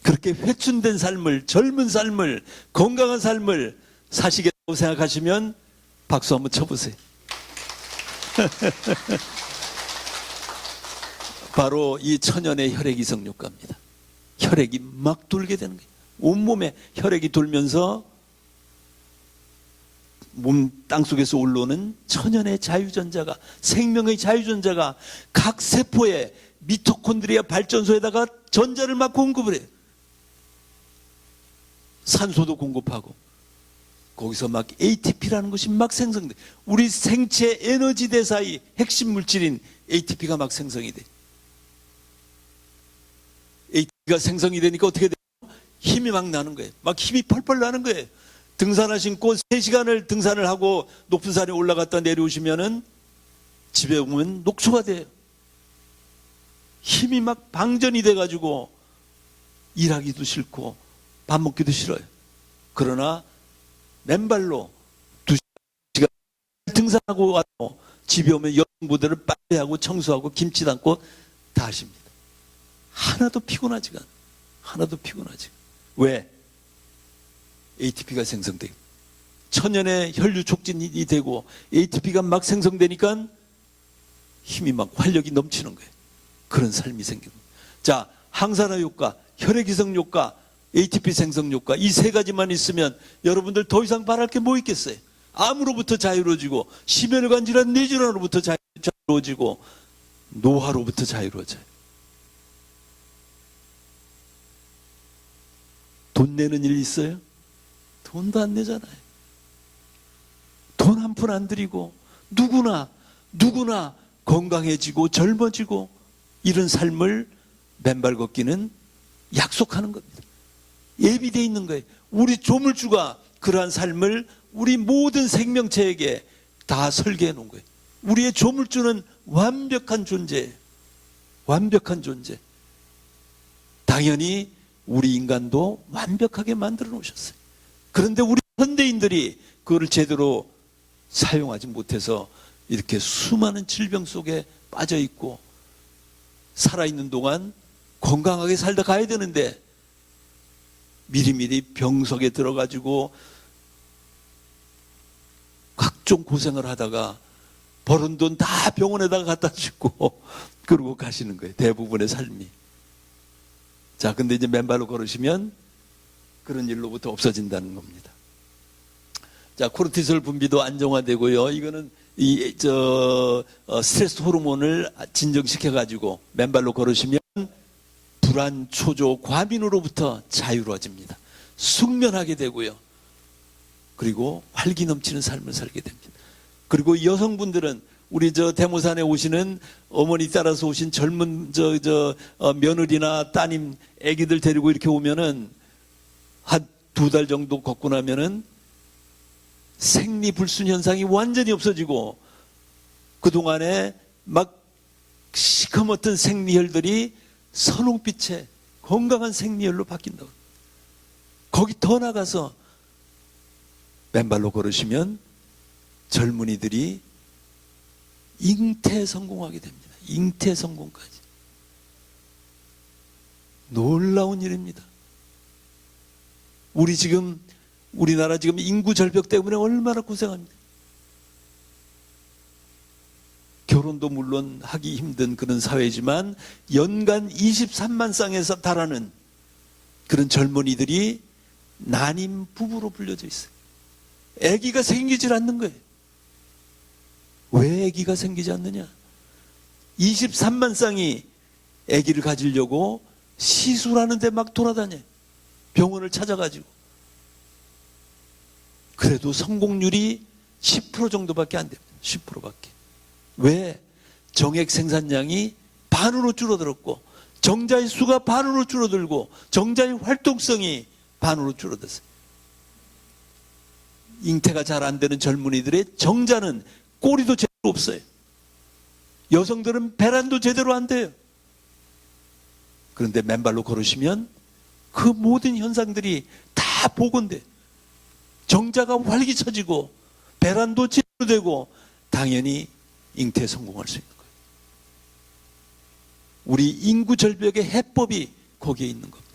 그렇게 회춘된 삶을, 젊은 삶을, 건강한 삶을 사시겠다고 생각하시면 박수 한번 쳐보세요. 바로 이 천연의 혈액 이성 효과입니다. 혈액이 막 돌게 되는 거예요. 온몸에 혈액이 돌면서 몸 땅속에서 올라오는 천연의 자유전자가, 생명의 자유전자가 각 세포에 미토콘드리아 발전소에다가 전자를 막 공급을 해요. 산소도 공급하고 거기서 막 ATP라는 것이 막 생성돼. 우리 생체 에너지 대사의 핵심 물질인 ATP가 막 생성이 돼. ATP가 생성이 되니까 어떻게 돼요? 힘이 막 나는 거예요. 막 힘이 펄펄 나는 거예요. 등산하신고 3시간을 등산을 하고 높은 산에 올라갔다 내려오시면은 집에 오면 녹초가 돼요. 힘이 막 방전이 돼가지고 일하기도 싫고 밥 먹기도 싫어요. 그러나 맨발로 2시간 등산하고 와서 집에 오면 여성분들은 빨래하고 청소하고 김치 담고 다 하십니다. 하나도 피곤하지가 않아요. 하나도 피곤하지. 왜? ATP가 생성돼요. 천연의 혈류 촉진이 되고 ATP가 막 생성되니까 힘이 막 활력이 넘치는 거예요. 그런 삶이 생기는 거예요. 자, 항산화 효과, 혈액이성 효과, ATP 생성 효과, 이 세 가지만 있으면 여러분들 더 이상 바랄 게 뭐 있겠어요? 암으로부터 자유로워지고, 심혈관 질환, 뇌질환으로부터 자유로워지고, 노화로부터 자유로워져요. 돈 내는 일 있어요? 돈도 안 내잖아요. 돈 한 푼 안 들이고 누구나 건강해지고 젊어지고 이런 삶을 맨발 걷기는 약속하는 겁니다. 예비되어 있는 거예요. 우리 조물주가 그러한 삶을 우리 모든 생명체에게 다 설계해 놓은 거예요. 우리의 조물주는 완벽한 존재예요. 완벽한 존재. 당연히 우리 인간도 완벽하게 만들어 놓으셨어요. 그런데 우리 현대인들이 그거를 제대로 사용하지 못해서 이렇게 수많은 질병 속에 빠져 있고, 살아있는 동안 건강하게 살다 가야 되는데 미리미리 병석에 들어가지고 각종 고생을 하다가 벌은 돈 다 병원에다가 갖다 주고 그러고 가시는 거예요. 대부분의 삶이. 자, 근데 이제 맨발로 걸으시면 그런 일로부터 없어진다는 겁니다. 자, 코르티솔 분비도 안정화되고요. 이거는 스트레스 호르몬을 진정시켜가지고 맨발로 걸으시면 불안, 초조, 과민으로부터 자유로워집니다. 숙면하게 되고요. 그리고 활기 넘치는 삶을 살게 됩니다. 그리고 여성분들은 우리 대모산에 오시는 어머니 따라서 오신 젊은 며느리나 따님, 아기들 데리고 이렇게 오면은 한 2달 정도 걷고 나면은 생리불순 현상이 완전히 없어지고 그동안에 막 시커멓던 생리혈들이 선홍빛의 건강한 생리혈로 바뀐다고. 거기 더 나가서 맨발로 걸으시면 젊은이들이 잉태 성공하게 됩니다. 잉태 성공까지. 놀라운 일입니다. 우리나라 지금 인구 절벽 때문에 얼마나 고생합니다. 결혼도 물론 하기 힘든 그런 사회지만 연간 23만 쌍에서 달하는 그런 젊은이들이 난임 부부로 불려져 있어요. 아기가 생기질 않는 거예요. 왜 아기가 생기지 않느냐? 23만 쌍이 아기를 가지려고 시술하는 데 막 돌아다녀요. 병원을 찾아가지고. 그래도 성공률이 10% 정도밖에 안 됩니다. 10%밖에. 왜? 정액 생산량이 반으로 줄어들었고 정자의 수가 반으로 줄어들고 정자의 활동성이 반으로 줄어들었어요. 잉태가 잘 안 되는 젊은이들의 정자는 꼬리도 제대로 없어요. 여성들은 배란도 제대로 안 돼요. 그런데 맨발로 걸으시면 그 모든 현상들이 다 복원돼. 정자가 활기차지고 배란도 제대로 되고 당연히 잉태에 성공할 수 있는 거예요. 우리 인구 절벽의 해법이 거기에 있는 겁니다.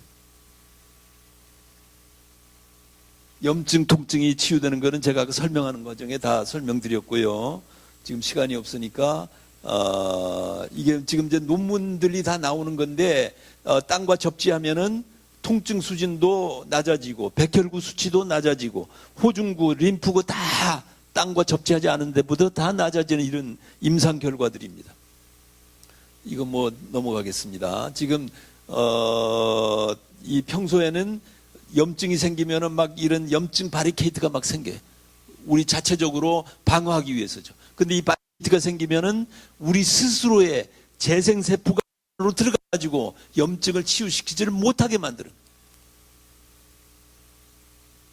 염증, 통증이 치유되는 것은 제가 설명하는 과정에 다 설명드렸고요. 지금 시간이 없으니까 이게 지금 이제 논문들이 다 나오는 건데 땅과 접지하면은 통증 수준도 낮아지고 백혈구 수치도 낮아지고 호중구, 림프구 다 땅과 접지하지 않은 데보다 다 낮아지는 이런 임상 결과들입니다. 이거 뭐 넘어가겠습니다. 지금 이 평소에는 염증이 생기면은 막 이런 염증 바리케이트가 막 생겨요. 우리 자체적으로 방어하기 위해서죠. 근데 이 바리케이트가 생기면은 우리 스스로의 재생세포가 들어가가지고 염증을 치유시키지를 못하게 만드는.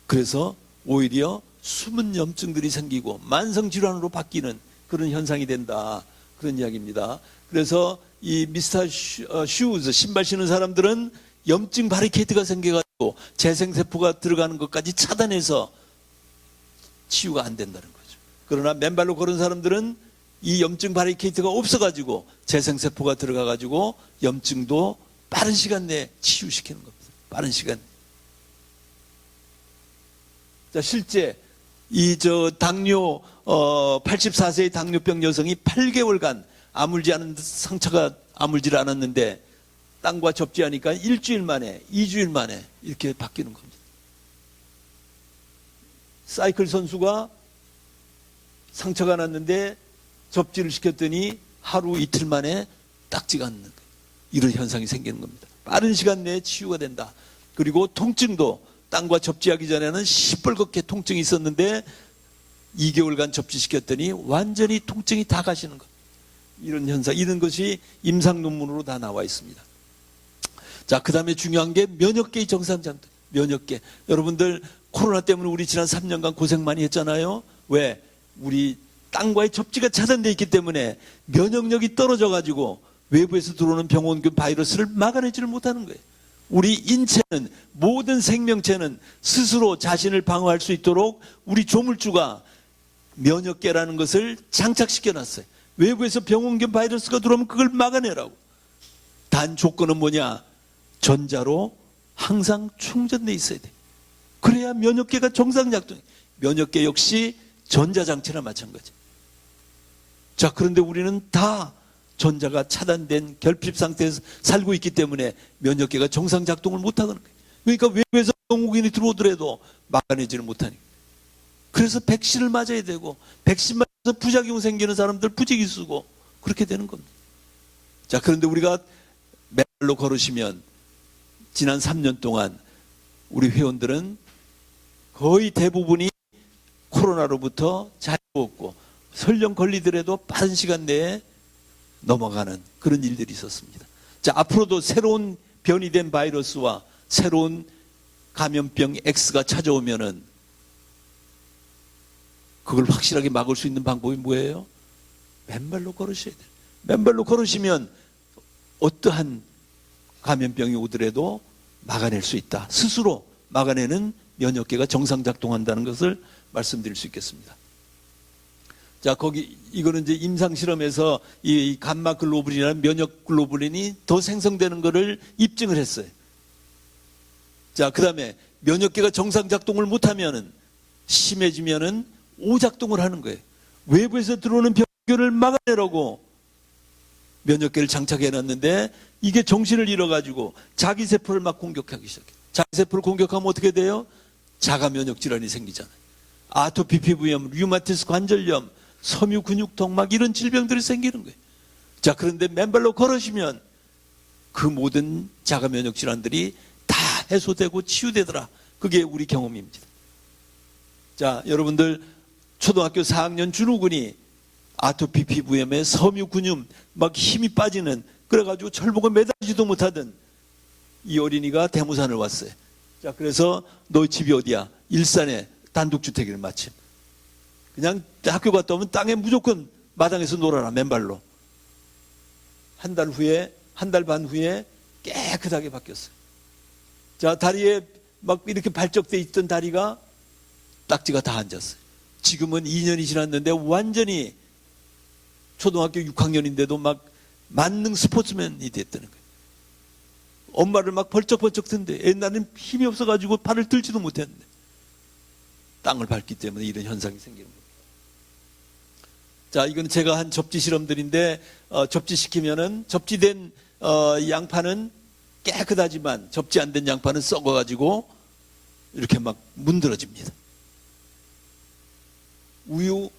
그래서 오히려 숨은 염증들이 생기고 만성질환으로 바뀌는 그런 현상이 된다. 그런 이야기입니다. 그래서 이 미스터 슈즈 신발 신는 사람들은 염증 바리케이트가 생겨가지고 재생세포가 들어가는 것까지 차단해서 치유가 안 된다는 거죠. 그러나 맨발로 걸은 사람들은 이 염증 바리케이트가 없어가지고 재생세포가 들어가가지고 염증도 빠른 시간 내에 치유시키는 겁니다. 빠른 시간 내에. 자, 실제 당뇨 84세의 당뇨병 여성이 8개월간 아물지 않은 상처가 아물지를 않았는데 땅과 접지하니까 일주일 만에, 2주일 만에 이렇게 바뀌는 겁니다. 사이클 선수가 상처가 났는데 접지를 시켰더니 하루 이틀 만에 딱지가 않는 거예요. 이런 현상이 생기는 겁니다. 빠른 시간 내에 치유가 된다. 그리고 통증도 땅과 접지하기 전에는 시뻘겋게 통증이 있었는데 2개월간 접지시켰더니 완전히 통증이 다 가시는 것. 이런 현상, 이런 것이 임상 논문으로 다 나와 있습니다. 자, 그 다음에 중요한 게 면역계의 정상작동. 면역계. 여러분들 코로나 때문에 우리 지난 3년간 고생 많이 했잖아요. 왜? 우리 땅과의 접지가 차단되어 있기 때문에 면역력이 떨어져가지고 외부에서 들어오는 병원균 바이러스를 막아내지를 못하는 거예요. 우리 인체는, 모든 생명체는 스스로 자신을 방어할 수 있도록 우리 조물주가 면역계라는 것을 장착시켜 놨어요. 외부에서 병원균 바이러스가 들어오면 그걸 막아내라고. 단 조건은 뭐냐? 전자로 항상 충전돼 있어야 돼. 그래야 면역계가 정상작동해. 면역계 역시 전자장치나 마찬가지. 자, 그런데 우리는 다 전자가 차단된 결핍 상태에서 살고 있기 때문에 면역계가 정상작동을 못하는 거예요. 그러니까 외부에서 병원균이 들어오더라도 막아내지를 못하니까. 그래서 백신을 맞아야 되고, 백신 맞아서 부작용 생기는 사람들 부직이 쓰고 그렇게 되는 겁니다. 자, 그런데 우리가 맨발로 걸으시면 지난 3년 동안 우리 회원들은 거의 대부분이 코로나로부터 자유롭고 설령 걸리더라도 빠른 시간 내에 넘어가는 그런 일들이 있었습니다. 자, 앞으로도 새로운 변이된 바이러스와 새로운 감염병 X가 찾아오면은 그걸 확실하게 막을 수 있는 방법이 뭐예요? 맨발로 걸으셔야 돼요. 맨발로 걸으시면 어떠한 감염병이 오더라도 막아낼 수 있다. 스스로 막아내는 면역계가 정상작동한다는 것을 말씀드릴 수 있겠습니다. 자, 이거는 이제 임상실험에서 이 감마 글로불린이라는 면역 글로불린이 더 생성되는 것을 입증을 했어요. 자, 그 다음에 면역계가 정상작동을 못하면은, 심해지면은 오작동을 하는 거예요. 외부에서 들어오는 병균을 막아내라고 면역계를 장착해 놨는데 이게 정신을 잃어가지고 자기 세포를 막 공격하기 시작해요. 자기 세포를 공격하면 어떻게 돼요? 자가 면역 질환이 생기잖아요. 아토피 피부염, 류마티스 관절염, 섬유 근육통 막 이런 질병들이 생기는 거예요. 자, 그런데 맨발로 걸으시면 그 모든 자가 면역 질환들이 다 해소되고 치유되더라. 그게 우리 경험입니다. 자, 여러분들 초등학교 4학년 준우군이 아토피 피부염에 섬유 근육 막 힘이 빠지는, 그래가지고 철봉을 매달리지도 못하던 이 어린이가 대모산을 왔어요. 자, 그래서 너 집이 어디야? 일산에 단독주택이를 마침. 그냥 학교 갔다 오면 땅에 무조건 마당에서 놀아라, 맨발로. 한 달 반 후에 깨끗하게 바뀌었어요. 자, 다리에 막 이렇게 발적돼 있던 다리가 딱지가 다 앉았어요. 지금은 2년이 지났는데 완전히 초등학교 6학년인데도 막 만능 스포츠맨이 됐다는 거예요. 엄마를 막 벌쩍벌쩍 든대. 옛날에는 힘이 없어가지고 팔을 들지도 못했는데 땅을 밟기 때문에 이런 현상이 생기는 겁니다. 자, 이건 제가 한 접지 실험들인데 접지시키면은 접지된 양파는 깨끗하지만 접지 안 된 양파는 썩어가지고 이렇게 막 문드러집니다. 우유,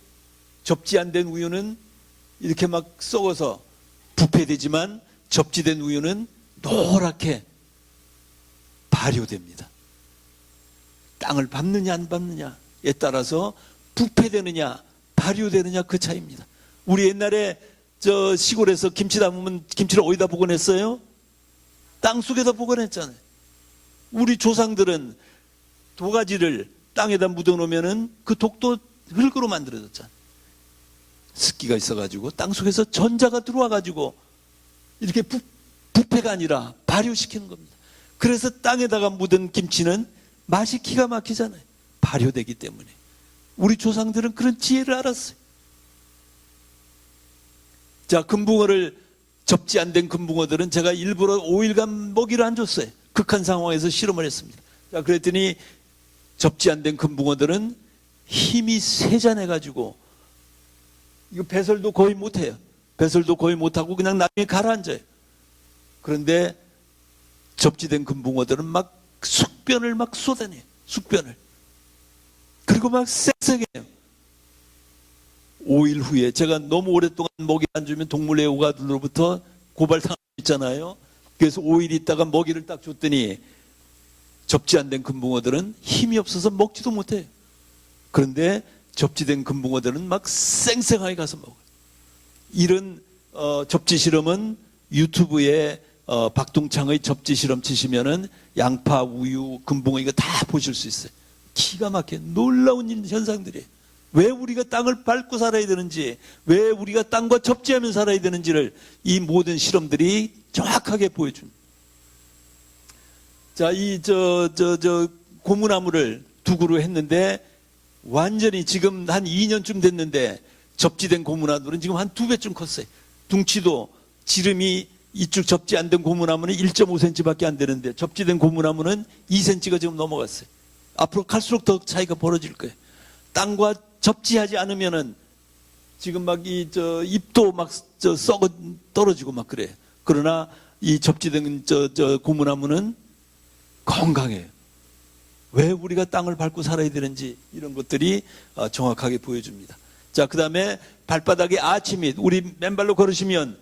접지 안 된 우유는 이렇게 막 썩어서 부패되지만 접지된 우유는 노랗게 발효됩니다. 땅을 밟느냐 안 밟느냐에 따라서 부패되느냐 발효되느냐 그 차이입니다. 우리 옛날에 저 시골에서 김치 담으면 김치를 어디다 보관했어요? 땅속에다 보관했잖아요. 우리 조상들은 도가지를 땅에다 묻어놓으면 그 독도 흙으로 만들어졌잖아요. 습기가 있어가지고 땅속에서 전자가 들어와가지고 이렇게 부패가 아니라 발효시키는 겁니다. 그래서 땅에다가 묻은 김치는 맛이 기가 막히잖아요. 발효되기 때문에. 우리 조상들은 그런 지혜를 알았어요. 자, 금붕어를 접지 안 된 금붕어들은 제가 일부러 5일간 먹이를 안 줬어요. 극한 상황에서 실험을 했습니다. 자, 그랬더니 접지 안 된 금붕어들은 힘이 세잔해가지고 이거 배설도 거의 못해요. 배설도 거의 못하고 그냥 나중에 가라앉아요. 그런데 접지된 금붕어들은 막 숙변을 막 쏟아내요. 숙변을. 그리고 막 쌩쌩해요. 5일 후에 제가 너무 오랫동안 먹이 안 주면 동물애호가들로부터 고발당할 수 있잖아요. 그래서 5일 있다가 먹이를 딱 줬더니 접지 안 된 금붕어들은 힘이 없어서 먹지도 못해요. 그런데 접지된 금붕어들은 막 쌩쌩하게 가서 먹어요. 이런 접지 실험은 유튜브에 박동창의 접지 실험 치시면은 양파, 우유, 금붕어 이거 다 보실 수 있어요. 기가 막혀 놀라운 현상들이에요. 왜 우리가 땅을 밟고 살아야 되는지, 왜 우리가 땅과 접지하며 살아야 되는지를 이 모든 실험들이 정확하게 보여줍니다. 자, 고무나무를 두 그루 했는데 완전히 지금 한 2년쯤 됐는데 접지된 고무나무는 지금 한 2배쯤 컸어요. 둥치도 지름이 이쪽 접지 안 된 고무나무는 1.5cm밖에 안 되는데 접지된 고무나무는 2cm가 지금 넘어갔어요. 앞으로 갈수록 더 차이가 벌어질 거예요. 땅과 접지하지 않으면은 지금 막 잎도 막 썩어 떨어지고 막 그래요. 그러나 이 접지된 고무나무는 건강해요. 왜 우리가 땅을 밟고 살아야 되는지 이런 것들이 정확하게 보여줍니다. 자, 그 다음에 발바닥에 아치 및 우리 맨발로 걸으시면은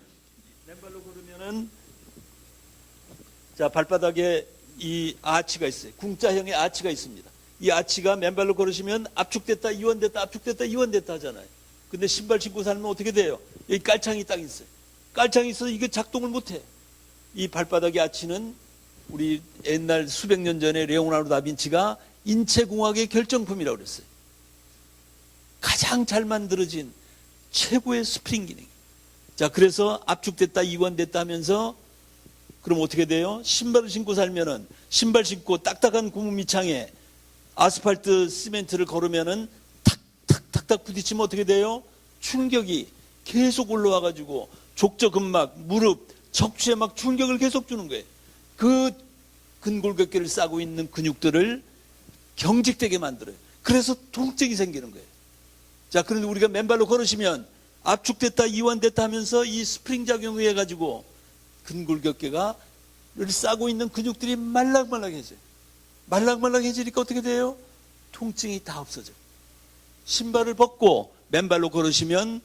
자, 발바닥에 이 아치가 있어요. 궁자형의 아치가 있습니다. 이 아치가 맨발로 걸으시면 압축됐다 이완됐다 압축됐다 이완됐다 하잖아요. 근데 신발 신고 살면 어떻게 돼요? 여기 깔창이 딱 있어요. 깔창이 있어서 이게 작동을 못해. 이 발바닥의 아치는 우리 옛날 수백 년 전에 레오나르도 다빈치가 인체공학의 결정품이라고 그랬어요. 가장 잘 만들어진 최고의 스프링 기능. 자, 그래서 압축됐다 이완됐다 하면서 그럼 어떻게 돼요? 신발을 신고 살면은 신발 신고 딱딱한 고무 밑창에 아스팔트 시멘트를 걸으면은 탁탁탁탁 부딪히면 어떻게 돼요? 충격이 계속 올라와 가지고 족저근막, 무릎, 척추에 막 충격을 계속 주는 거예요. 그 근골격계를 싸고 있는 근육들을 경직되게 만들어요. 그래서 통증이 생기는 거예요. 자, 그런데 우리가 맨발로 걸으시면 압축됐다 이완됐다 하면서 이 스프링 작용을 해가지고 근골격계가 싸고 있는 근육들이 말랑말랑해져요. 말랑말랑해지니까 어떻게 돼요? 통증이 다 없어져요. 신발을 벗고 맨발로 걸으시면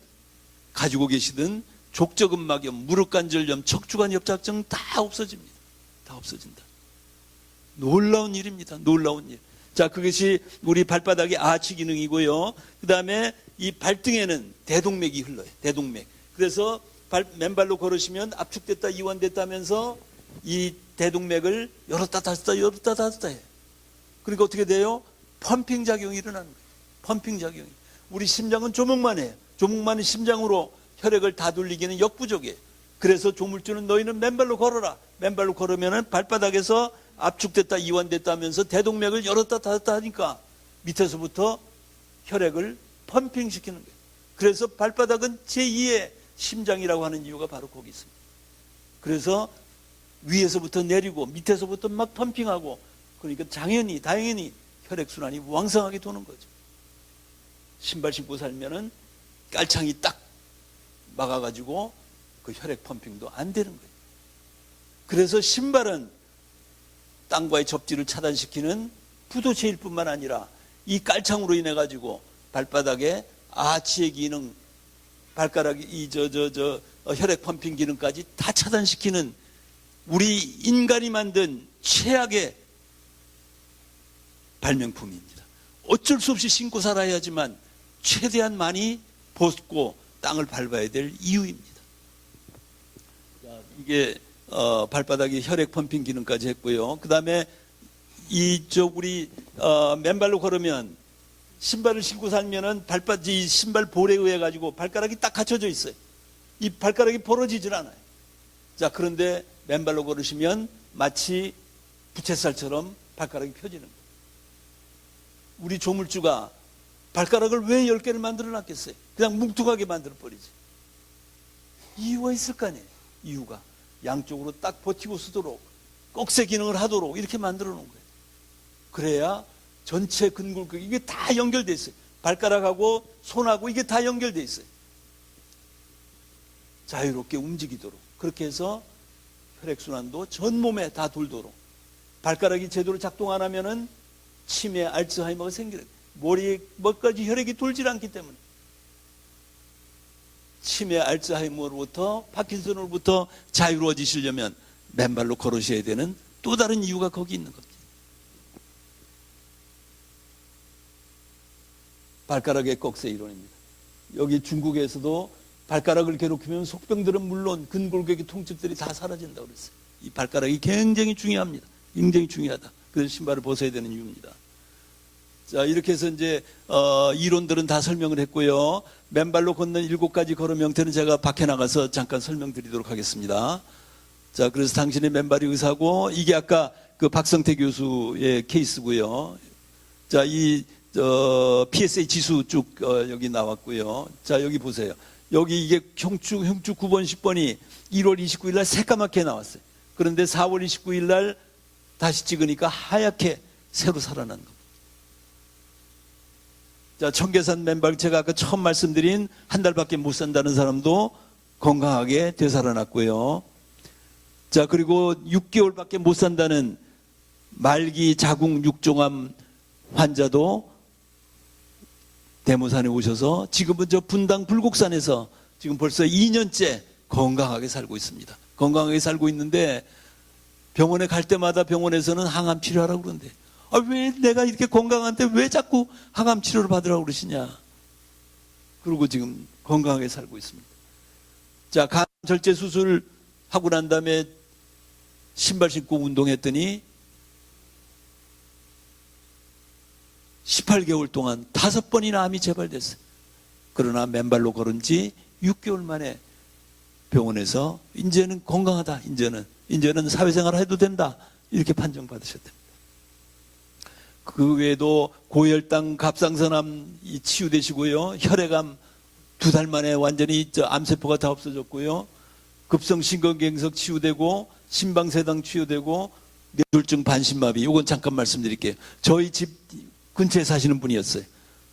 가지고 계시던 족저근막염, 무릎관절염, 척추관 협착증 다 없어집니다. 다 없어진다. 놀라운 일입니다. 놀라운 일. 자, 그것이 우리 발바닥의 아치 기능이고요. 그 다음에 이 발등에는 대동맥이 흘러요. 대동맥. 그래서 맨발로 걸으시면 압축됐다 이완됐다 하면서 이 대동맥을 열었다 닫았다 열었다 닫았다 해요. 그러니까 어떻게 돼요? 펌핑 작용이 일어나는 거예요. 펌핑 작용이. 우리 심장은 조목만 해요. 조목만은 심장으로 혈액을 다 돌리기는 역부족이에요. 그래서 조물주는 너희는 맨발로 걸어라. 맨발로 걸으면 발바닥에서 압축됐다 이완됐다 하면서 대동맥을 열었다 닫았다 하니까 밑에서부터 혈액을 펌핑시키는 거예요. 그래서 발바닥은 제2의 심장이라고 하는 이유가 바로 거기 있습니다. 그래서 위에서부터 내리고 밑에서부터 막 펌핑하고 그러니까 당연히 혈액순환이 왕성하게 도는 거죠. 신발 신고 살면은 깔창이 딱 막아가지고 그 혈액 펌핑도 안 되는 거예요. 그래서 신발은 땅과의 접지를 차단시키는 부도체일 뿐만 아니라 이 깔창으로 인해 가지고 발바닥에 아치의 기능, 발가락이 혈액 펌핑 기능까지 다 차단시키는 우리 인간이 만든 최악의 발명품입니다. 어쩔 수 없이 신고 살아야지만 최대한 많이 벗고 땅을 밟아야 될 이유입니다. 자, 이게 발바닥에 혈액 펌핑 기능까지 했고요. 그 다음에 우리 맨발로 걸으면 신발을 신고 살면은 이 신발 볼에 의해 가지고 발가락이 딱 갖춰져 있어요. 이 발가락이 벌어지질 않아요. 자, 그런데 맨발로 걸으시면 마치 부채살처럼 발가락이 펴지는 거예요. 우리 조물주가 발가락을 왜 10개를 만들어 놨겠어요? 그냥 뭉툭하게 만들어 버리지. 이유가 있을 거 아니에요. 이유가 양쪽으로 딱 버티고 쓰도록 꼭세 기능을 하도록 이렇게 만들어 놓은 거예요. 그래야 전체 근골격 이게 다 연결돼 있어요. 발가락하고 손하고 이게 다 연결돼 있어요. 자유롭게 움직이도록, 그렇게 해서 혈액순환도 전 몸에 다 돌도록. 발가락이 제대로 작동 안 하면은 치매, 알츠하이머가 생기는, 머리에 뭐까지 혈액이 돌질 않기 때문에. 치매, 알츠하이머로부터, 파킨슨으로부터 자유로워지시려면 맨발로 걸으셔야 되는 또 다른 이유가 거기 있는 겁니다. 발가락의 꺽쇠 이론입니다. 여기 중국에서도 발가락을 괴롭히면 속병들은 물론 근골격의 통증들이 다 사라진다고 그랬어요. 이 발가락이 굉장히 중요합니다. 굉장히 중요하다. 그래서 신발을 벗어야 되는 이유입니다. 자, 이렇게 해서 이제 이론들은 다 설명을 했고요. 맨발로 걷는 7가지 걸음 형태는 제가 밖에 나가서 잠깐 설명드리도록 하겠습니다. 자, 그래서 당신의 맨발이 의사고, 이게 아까 그 박성태 교수의 케이스고요. 자, 이 PSA 지수 쭉 여기 나왔고요. 자, 여기 보세요. 여기 이게 흉추 9번, 10번이 1월 29일 날 새까맣게 나왔어요. 그런데 4월 29일 날 다시 찍으니까 하얗게 새로 살아난 겁니다. 자, 청계산 맨발, 제가 아까 처음 말씀드린 한 달밖에 못 산다는 사람도 건강하게 되살아났고요. 자, 그리고 6개월밖에 못 산다는 말기 자궁 육종암 환자도 대모산에 오셔서 지금은 저 분당 불곡산에서 지금 벌써 2년째 건강하게 살고 있습니다. 건강하게 살고 있는데 병원에 갈 때마다 병원에서는 항암 치료하라고 그러는데, 왜 내가 이렇게 건강한데 왜 자꾸 항암 치료를 받으라고 그러시냐. 그러고 지금 건강하게 살고 있습니다. 자, 간 절제 수술 하고 난 다음에 신발 신고 운동했더니 18개월 동안 5번이나 암이 재발됐어요. 그러나 맨발로 걸은 지 6개월 만에 병원에서 이제는 건강하다, 이제는 사회생활 해도 된다, 이렇게 판정받으셨답니다. 그 외에도 고혈당, 갑상선암 치유되시고요. 혈액암 2달 만에 완전히 암세포가 다 없어졌고요. 급성심근경색 치유되고, 심방세당 치유되고, 뇌졸중 반신마비, 이건 잠깐 말씀드릴게요. 저희 집 근처에 사시는 분이었어요.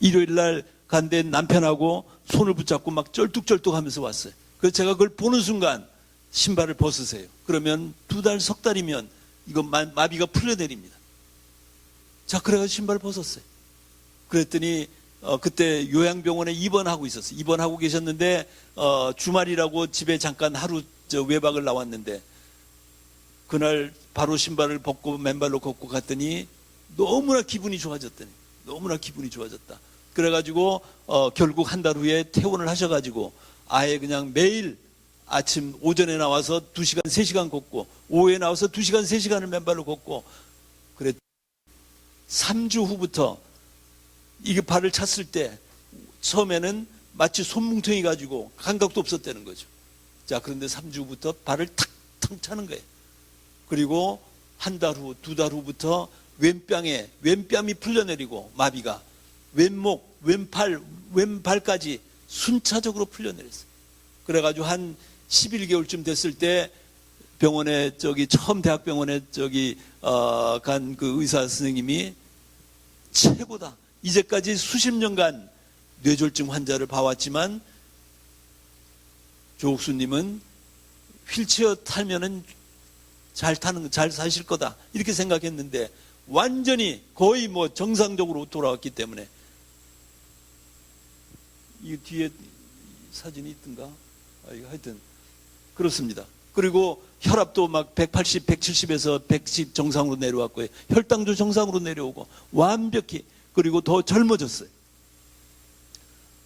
일요일 날 간데 남편하고 손을 붙잡고 막 쩔뚝쩔뚝 하면서 왔어요. 그래서 제가 그걸 보는 순간 신발을 벗으세요. 그러면 2달, 석 달이면 이거 마비가 풀려내립니다. 자, 그래서 신발을 벗었어요. 그랬더니 그때 요양병원에 입원하고 있었어요. 입원하고 계셨는데 주말이라고 집에 잠깐 하루 외박을 나왔는데, 그날 바로 신발을 벗고 맨발로 걷고 갔더니 너무나 기분이 좋아졌다. 그래가지고 결국 한 달 후에 퇴원을 하셔가지고 아예 그냥 매일 아침 오전에 나와서 2시간, 3시간 걷고, 오후에 나와서 2시간, 3시간을 맨발로 걷고, 그랬 3주 후부터 이게 발을 찼을 때 처음에는 마치 손뭉텅이 가지고 감각도 없었다는 거죠. 자, 그런데 3주부터 발을 탁탁 차는 거예요. 그리고 한 달 후, 2달 후부터 왼뺨이 풀려내리고, 마비가 왼목, 왼발까지 순차적으로 풀려내렸어요. 그래가지고 한 11개월쯤 됐을 때 병원에 처음 대학병원에 간 그 의사 선생님이 최고다. 이제까지 수십 년간 뇌졸중 환자를 봐왔지만 조옥수님은 휠체어 타면은 잘 사실 거다, 이렇게 생각했는데 완전히 거의 정상적으로 돌아왔기 때문에. 이 뒤에 사진이 있던가? 이거 하여튼 그렇습니다. 그리고 혈압도 막 180, 170에서 110 정상으로 내려왔고요. 혈당도 정상으로 내려오고 완벽히, 그리고 더 젊어졌어요.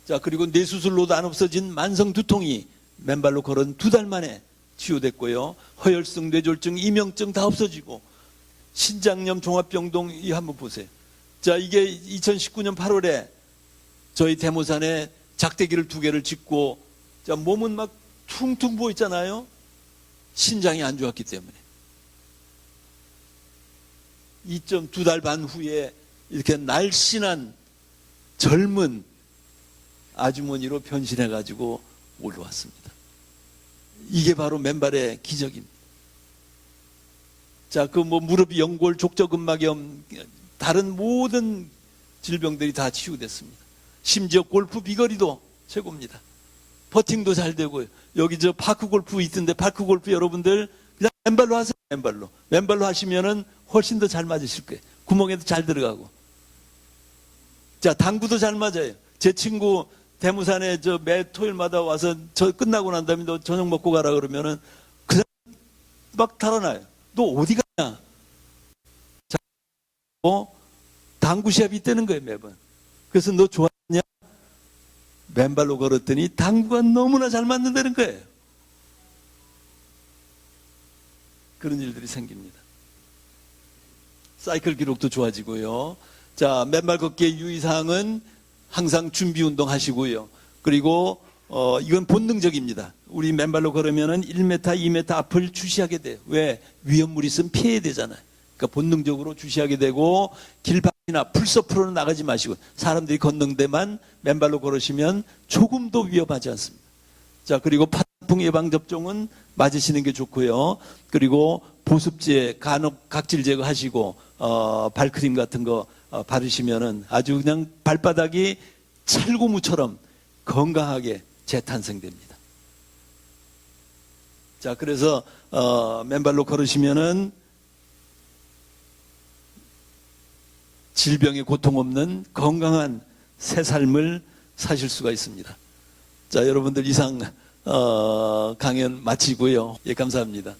자, 그리고 뇌수술로도 안 없어진 만성 두통이 맨발로 걸은 2달 만에 치유됐고요. 허혈성 뇌졸중, 이명증 다 없어지고, 신장염, 종합병동, 이 한번 보세요. 자, 이게 2019년 8월에 저희 대모산에 작대기를 2개를 짓고, 자, 몸은 막 퉁퉁 부어 있잖아요. 신장이 안 좋았기 때문에. 2.2달 반 후에 이렇게 날씬한 젊은 아주머니로 변신해가지고 올라왔습니다. 이게 바로 맨발의 기적입니다. 자, 무릎, 연골, 족저근막염, 다른 모든 질병들이 다 치유됐습니다. 심지어 골프 비거리도 최고입니다. 퍼팅도 잘 되고요. 여기 저 파크 골프 있던데 파크 골프 여러분들 그냥 맨발로 하세요. 맨발로 하시면은 훨씬 더 잘 맞으실 거예요. 구멍에도 잘 들어가고. 자, 당구도 잘 맞아요. 제 친구 대무산에 저 매 토요일마다 와서 저 끝나고 난 다음에 너 저녁 먹고 가라 그러면은 그냥 막 달아나요. 너 어디 가냐? 자, 당구 시합이 있다는 거예요, 매번. 그래서 너 좋아하냐? 맨발로 걸었더니 당구가 너무나 잘 맞는다는 거예요. 그런 일들이 생깁니다. 사이클 기록도 좋아지고요. 자, 맨발 걷기의 유의사항은 항상 준비 운동 하시고요. 그리고 이건 본능적입니다. 우리 맨발로 걸으면은 1m, 2m 앞을 주시하게 돼요. 왜? 위험물이 있으면 피해야 되잖아요. 그러니까 본능적으로 주시하게 되고 길바퀴나 풀숲으로는 나가지 마시고 사람들이 걷는 데만 맨발로 걸으시면 조금도 위험하지 않습니다. 자, 그리고 파상풍 예방 접종은 맞으시는 게 좋고요. 그리고 보습제, 간혹 각질 제거하시고 발크림 같은 거 바르시면은 아주 그냥 발바닥이 찰고무처럼 건강하게 재탄생됩니다. 자, 그래서 맨발로 걸으시면은 질병에 고통 없는 건강한 새 삶을 사실 수가 있습니다. 자, 여러분들 이상 강연 마치고요. 예, 감사합니다.